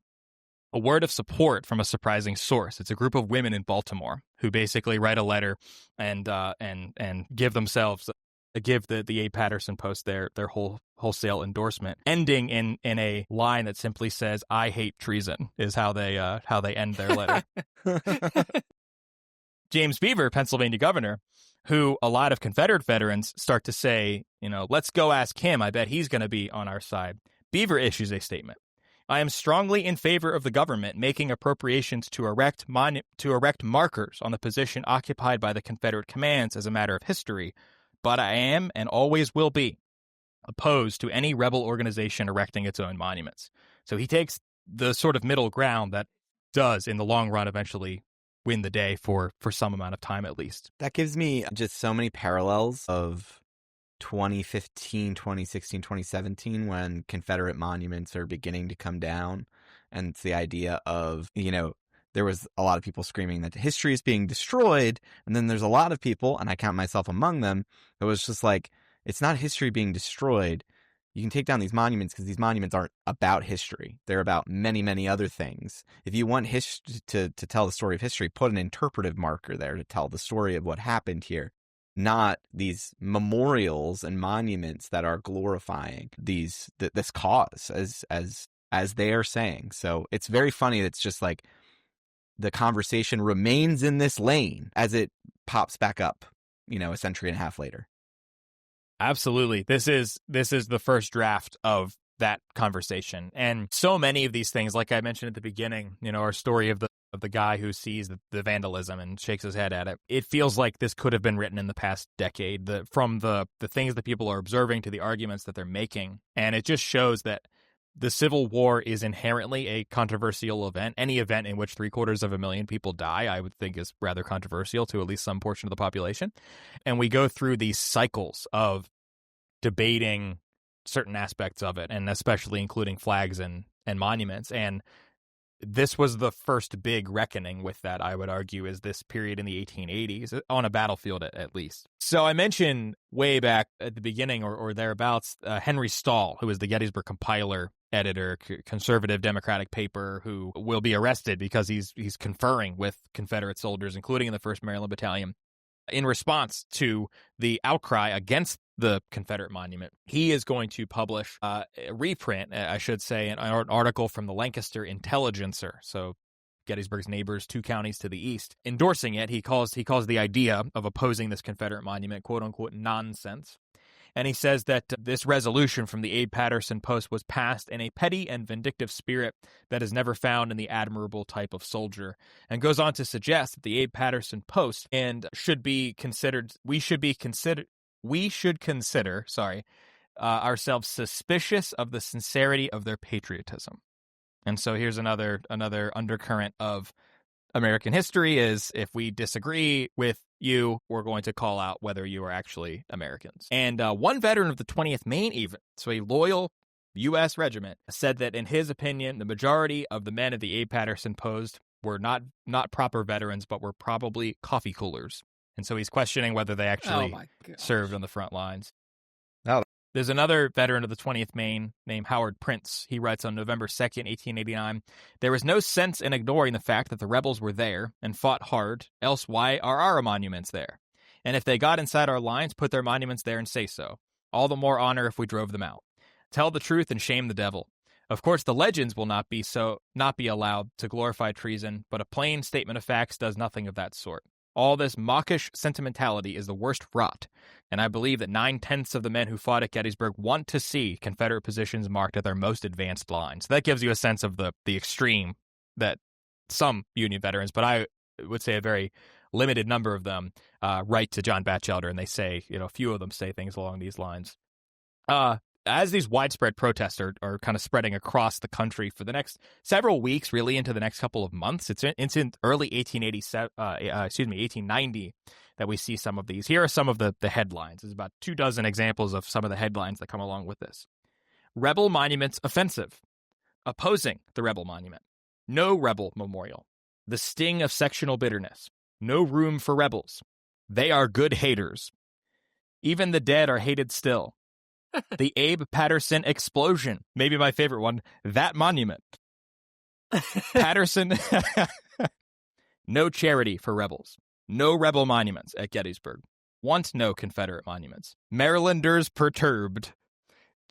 a word of support from a surprising source. It's a group of women in Baltimore who basically write a letter and give themselves give the Abe Patterson Post their wholesale endorsement, ending in a line that simply says, "I hate treason," is how they end their letter. James Beaver, Pennsylvania governor, who a lot of Confederate veterans start to say, let's go ask him. I bet he's going to be on our side. Beaver issues a statement. I am strongly in favor of the government making appropriations to erect markers on the position occupied by the Confederate commands as a matter of history, but I am and always will be opposed to any rebel organization erecting its own monuments. So he takes the sort of middle ground that does, in the long run, eventually win the day for some amount of time at least. That gives me just so many parallels of 2015, 2016, 2017, when Confederate monuments are beginning to come down. And it's the idea of, there was a lot of people screaming that history is being destroyed. And then there's a lot of people, and I count myself among them, it was just like, it's not history being destroyed. You can take down these monuments because these monuments aren't about history. They're about many, many other things. If you want to tell the story of history, put an interpretive marker there to tell the story of what happened here, not these memorials and monuments that are glorifying this cause as they are saying. So it's very funny. It's just like the conversation remains in this lane as it pops back up, a century and a half later. Absolutely. This is the first draft of that conversation. And so many of these things, like I mentioned at the beginning, our story of the guy who sees the vandalism and shakes his head at it. It feels like this could have been written in the past decade, from the things that people are observing to the arguments that they're making. And it just shows that the Civil War is inherently a controversial event. Any event in which 750,000 people die, I would think, is rather controversial to at least some portion of the population. And we go through these cycles of debating certain aspects of it, and especially including flags and monuments. And this was the first big reckoning with that, I would argue, is this period in the 1880s, on a battlefield at least. So I mentioned way back at the beginning or thereabouts, Henry Stahl, who is the Gettysburg compiler, editor, conservative Democratic paper, who will be arrested because he's conferring with Confederate soldiers, including in the 1st Maryland Battalion, in response to the outcry against the Confederate monument. He is going to publish a reprint, I should say, an article from the Lancaster Intelligencer, so Gettysburg's neighbors, 2 counties to the east, endorsing it. He calls the idea of opposing this Confederate monument, quote unquote, nonsense. And he says that this resolution from the Abe Patterson Post was passed in a petty and vindictive spirit that is never found in the admirable type of soldier, and goes on to suggest that the Abe Patterson Post we should consider ourselves suspicious of the sincerity of their patriotism. And so here's another undercurrent of American history is, if we disagree with you, we're going to call out whether you are actually Americans. And one veteran of the 20th Maine, even, so a loyal U.S. regiment, said that in his opinion, the majority of the men of the Abe Patterson Post were not proper veterans, but were probably coffee coolers. And so he's questioning whether they actually served on the front lines. Oh. There's another veteran of the 20th Maine named Howard Prince. He writes on November 2nd, 1889, "There is no sense in ignoring the fact that the rebels were there and fought hard, else why are our monuments there? And if they got inside our lines, put their monuments there and say so. All the more honor if we drove them out. Tell the truth and shame the devil. Of course, the legends will not be allowed to glorify treason, but a plain statement of facts does nothing of that sort. All this mawkish sentimentality is the worst rot, and I believe that 9/10 of the men who fought at Gettysburg want to see Confederate positions marked at their most advanced lines." That gives you a sense of the extreme that some Union veterans, but I would say a very limited number of them, write to John Batchelder, and they say, a few of them say things along these lines. As these widespread protests are kind of spreading across the country for the next several weeks, really into the next couple of months, it's in early 1890 that we see some of these. Here are some of the headlines. There's about 24 examples of some of the headlines that come along with this. Rebel monuments offensive. Opposing the rebel monument. No rebel memorial. The sting of sectional bitterness. No room for rebels. They are good haters. Even the dead are hated still. The Abe Patterson explosion. Maybe my favorite one. That monument. Patterson. No charity for rebels. No rebel monuments at Gettysburg. want no Confederate monuments. Marylanders perturbed.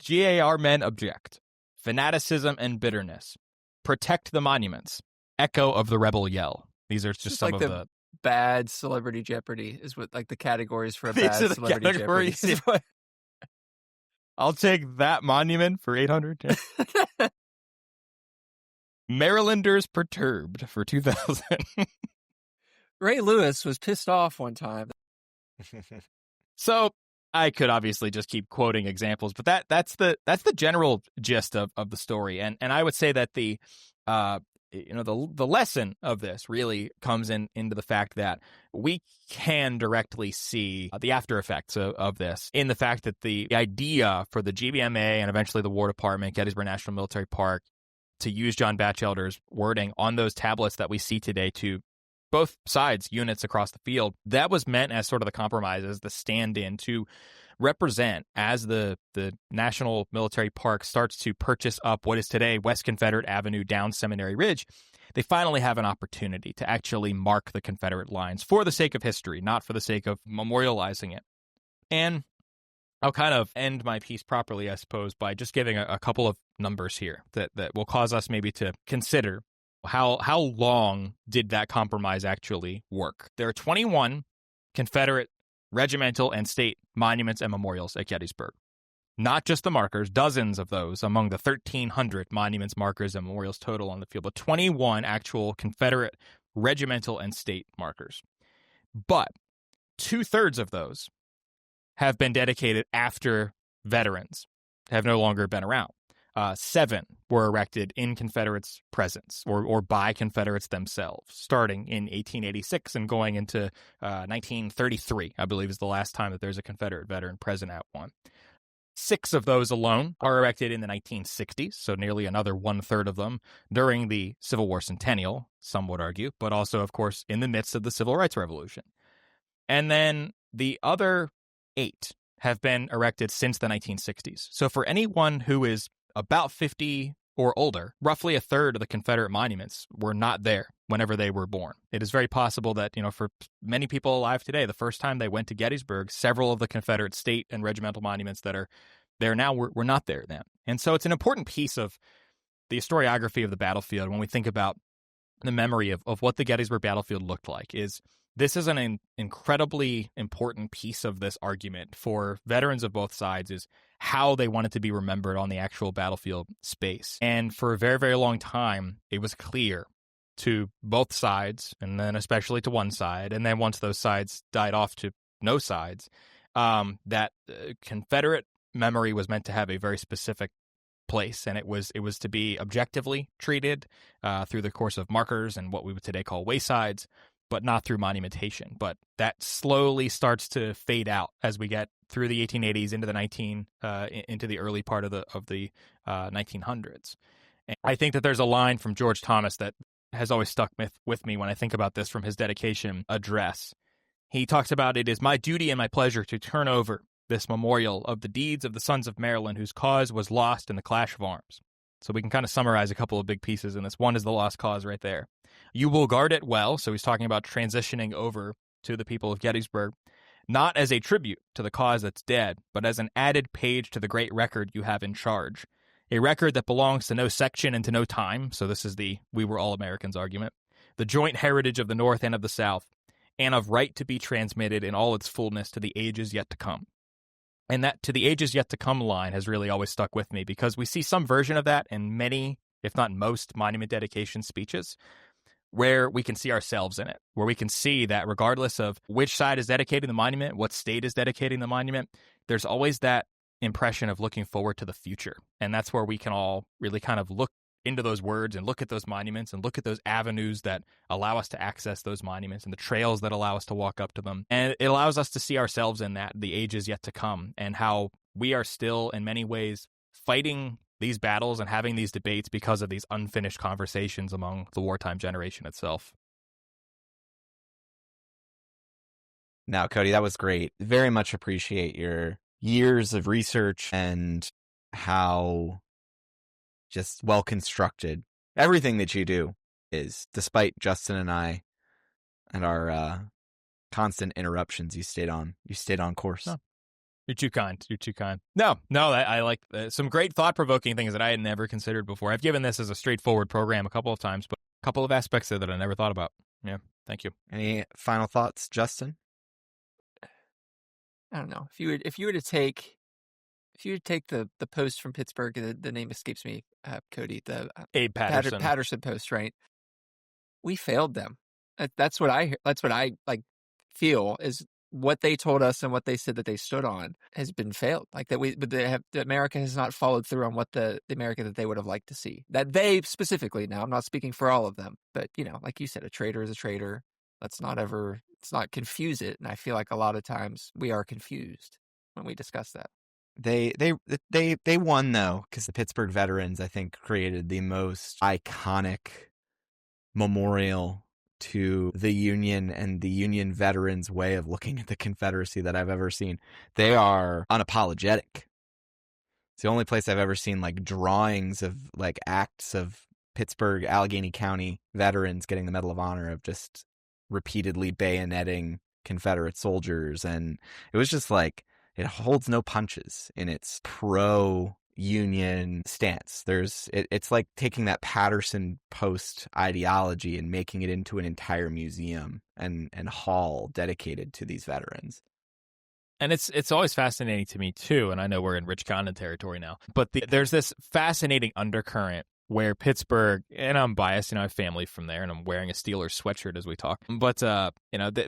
GAR men object. Fanaticism and bitterness. Protect the monuments. Echo of the rebel yell. These are just some like of the bad Celebrity Jeopardy is what like the categories for a These bad are the Celebrity categories, Jeopardy. I'll take that monument for 800. Marylanders perturbed for 2000. Ray Lewis was pissed off one time. So I could obviously just keep quoting examples, but that's the general gist of the story. And I would say that the lesson of this really comes into the fact that we can directly see the after effects of this in the fact that the idea for the GBMA and eventually the War Department, Gettysburg National Military Park, to use John Batchelder's wording on those tablets that we see today to both sides, units across the field, that was meant as sort of the compromise, as the stand-in to represent as the National Military Park starts to purchase up what is today West Confederate Avenue down Seminary Ridge. They finally have an opportunity to actually mark the Confederate lines for the sake of history, not for the sake of memorializing it. And I'll kind of end my piece properly, I suppose, by just giving a couple of numbers here that will cause us maybe to consider how long did that compromise actually work. There are 21 Confederate regimental and state monuments and memorials at Gettysburg. Not just the markers, dozens of those among the 1,300 monuments, markers, and memorials total on the field, but 21 actual Confederate regimental and state markers. But 2/3 of those have been dedicated after veterans have no longer been around. 7 were erected in Confederates' presence or by Confederates themselves, starting in 1886 and going into 1933, I believe is the last time that there's a Confederate veteran present at one. 6 of those alone are erected in the 1960s, so nearly another 1/3 of them during the Civil War centennial, some would argue, but also, of course, in the midst of the Civil Rights Revolution. And then the other 8 have been erected since the 1960s. So for anyone who is about 50 or older, roughly 1/3 of the Confederate monuments were not there whenever they were born. It is very possible that, for many people alive today, the first time they went to Gettysburg, several of the Confederate state and regimental monuments that are there now were not there then. And so it's an important piece of the historiography of the battlefield when we think about the memory of what the Gettysburg battlefield looked like. This is an incredibly important piece of this argument for veterans of both sides, is how they wanted to be remembered on the actual battlefield space. And for a very, very long time, it was clear to both sides, and then especially to one side, and then once those sides died off to no sides, that Confederate memory was meant to have a very specific place, and it was to be objectively treated through the course of markers and what we would today call waysides, but not through monumentation. But that slowly starts to fade out as we get through the 1880s into the early part of the 1900s. And I think that there's a line from George Thomas that has always stuck with me when I think about this from his dedication address. He talks about, "It is my duty and my pleasure to turn over this memorial of the deeds of the sons of Maryland whose cause was lost in the clash of arms." So we can kind of summarize a couple of big pieces in this. One is the lost cause right there. "You will guard it well." So he's talking about transitioning over to the people of Gettysburg, "not as a tribute to the cause that's dead, but as an added page to the great record you have in charge. A record that belongs to no section and to no time." So this is the "we were all Americans" argument. "The joint heritage of the North and of the South, and of right to be transmitted in all its fullness to the ages yet to come." And that "to the ages yet to come" line has really always stuck with me, because we see some version of that in many, if not most, monument dedication speeches, where we can see ourselves in it, where we can see that regardless of which side is dedicating the monument, what state is dedicating the monument, there's always that impression of looking forward to the future. And that's where we can all really kind of look into those words and look at those monuments and look at those avenues that allow us to access those monuments and the trails that allow us to walk up to them. And it allows us to see ourselves in that, the ages yet to come, and how we are still in many ways fighting these battles and having these debates because of these unfinished conversations among the wartime generation itself. Now, Codie, that was great. Very much appreciate your years of research and how just well constructed everything that you do is, despite Justin and I and our constant interruptions. You stayed on course. No. You're too kind. You're too kind. No, I like some great thought-provoking things that I had never considered before. I've given this as a straightforward program a couple of times, but a couple of aspects there that I never thought about. Yeah, thank you. Any final thoughts, Justin? I don't know. If you were to take the post from Pittsburgh, the name escapes me, Cody, the Abe Patterson. Patterson post, right? We failed them. That's what I like feel is what they told us and what they said that they stood on has been failed. Like that America has not followed through on what the America that they would have liked to see. That they specifically, now I'm not speaking for all of them, but like you said, a traitor is a traitor. Let's not confuse it. And I feel like a lot of times we are confused when we discuss that. They won though, because the Pittsburgh veterans, I think, created the most iconic memorial to the Union and the Union veterans' way of looking at the Confederacy that I've ever seen. They are unapologetic. It's the only place I've ever seen like drawings of like acts of Pittsburgh, Allegheny County veterans getting the Medal of Honor of just repeatedly bayoneting Confederate soldiers. And it was just like, it holds no punches in its pro-Union stance. It's like taking that Patterson Post ideology and making it into an entire museum and hall dedicated to these veterans. And it's always fascinating to me too, and I know we're in Rich Condon territory now, but there's this fascinating undercurrent where Pittsburgh, and I'm biased, I have family from there, and I'm wearing a Steelers sweatshirt as we talk, but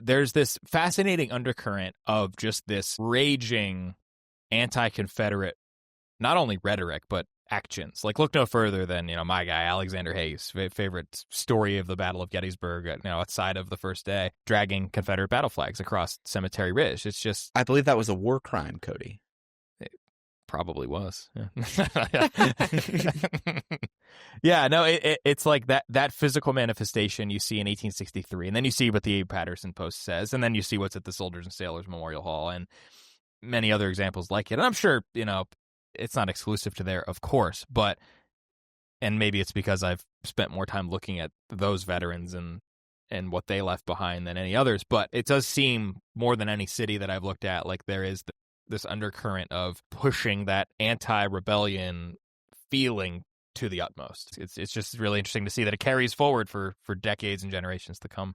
there's this fascinating undercurrent of just this raging anti-Confederate, not only rhetoric, but actions. Like, look no further than, my guy, Alexander Hayes' favorite story of the Battle of Gettysburg, outside of the first day, dragging Confederate battle flags across Cemetery Ridge. It's just... I believe that was a war crime, Cody. It probably was. Yeah, no, it's like that physical manifestation you see in 1863, and then you see what the Abe Patterson Post says, and then you see what's at the Soldiers and Sailors Memorial Hall, and many other examples like it. And I'm sure, it's not exclusive to there, of course, and maybe it's because I've spent more time looking at those veterans and what they left behind than any others, but it does seem more than any city that I've looked at like there is this undercurrent of pushing that anti-rebellion feeling to the utmost. It's just really interesting to see that it carries forward for decades and generations to come.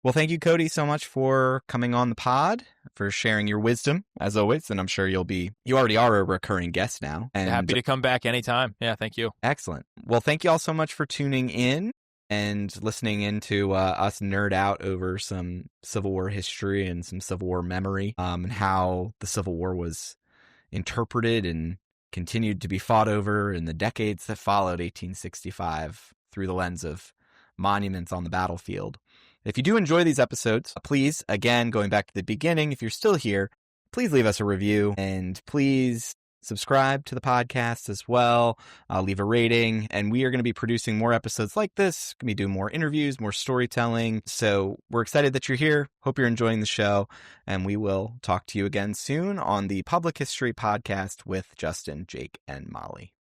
Well, thank you, Cody, so much for coming on the pod, for sharing your wisdom, as always. And I'm sure you already are a recurring guest now. And happy to come back anytime. Yeah, thank you. Excellent. Well, thank you all so much for tuning in and listening into us nerd out over some Civil War history and some Civil War memory, and how the Civil War was interpreted and continued to be fought over in the decades that followed 1865 through the lens of monuments on the battlefield. If you do enjoy these episodes, please, again, going back to the beginning, if you're still here, please leave us a review and please subscribe to the podcast as well. Leave a rating, and we are going to be producing more episodes like this. Going to be doing more interviews, more storytelling. So we're excited that you're here. Hope you're enjoying the show, and we will talk to you again soon on the Public History Podcast with Justin, Jake, and Molly.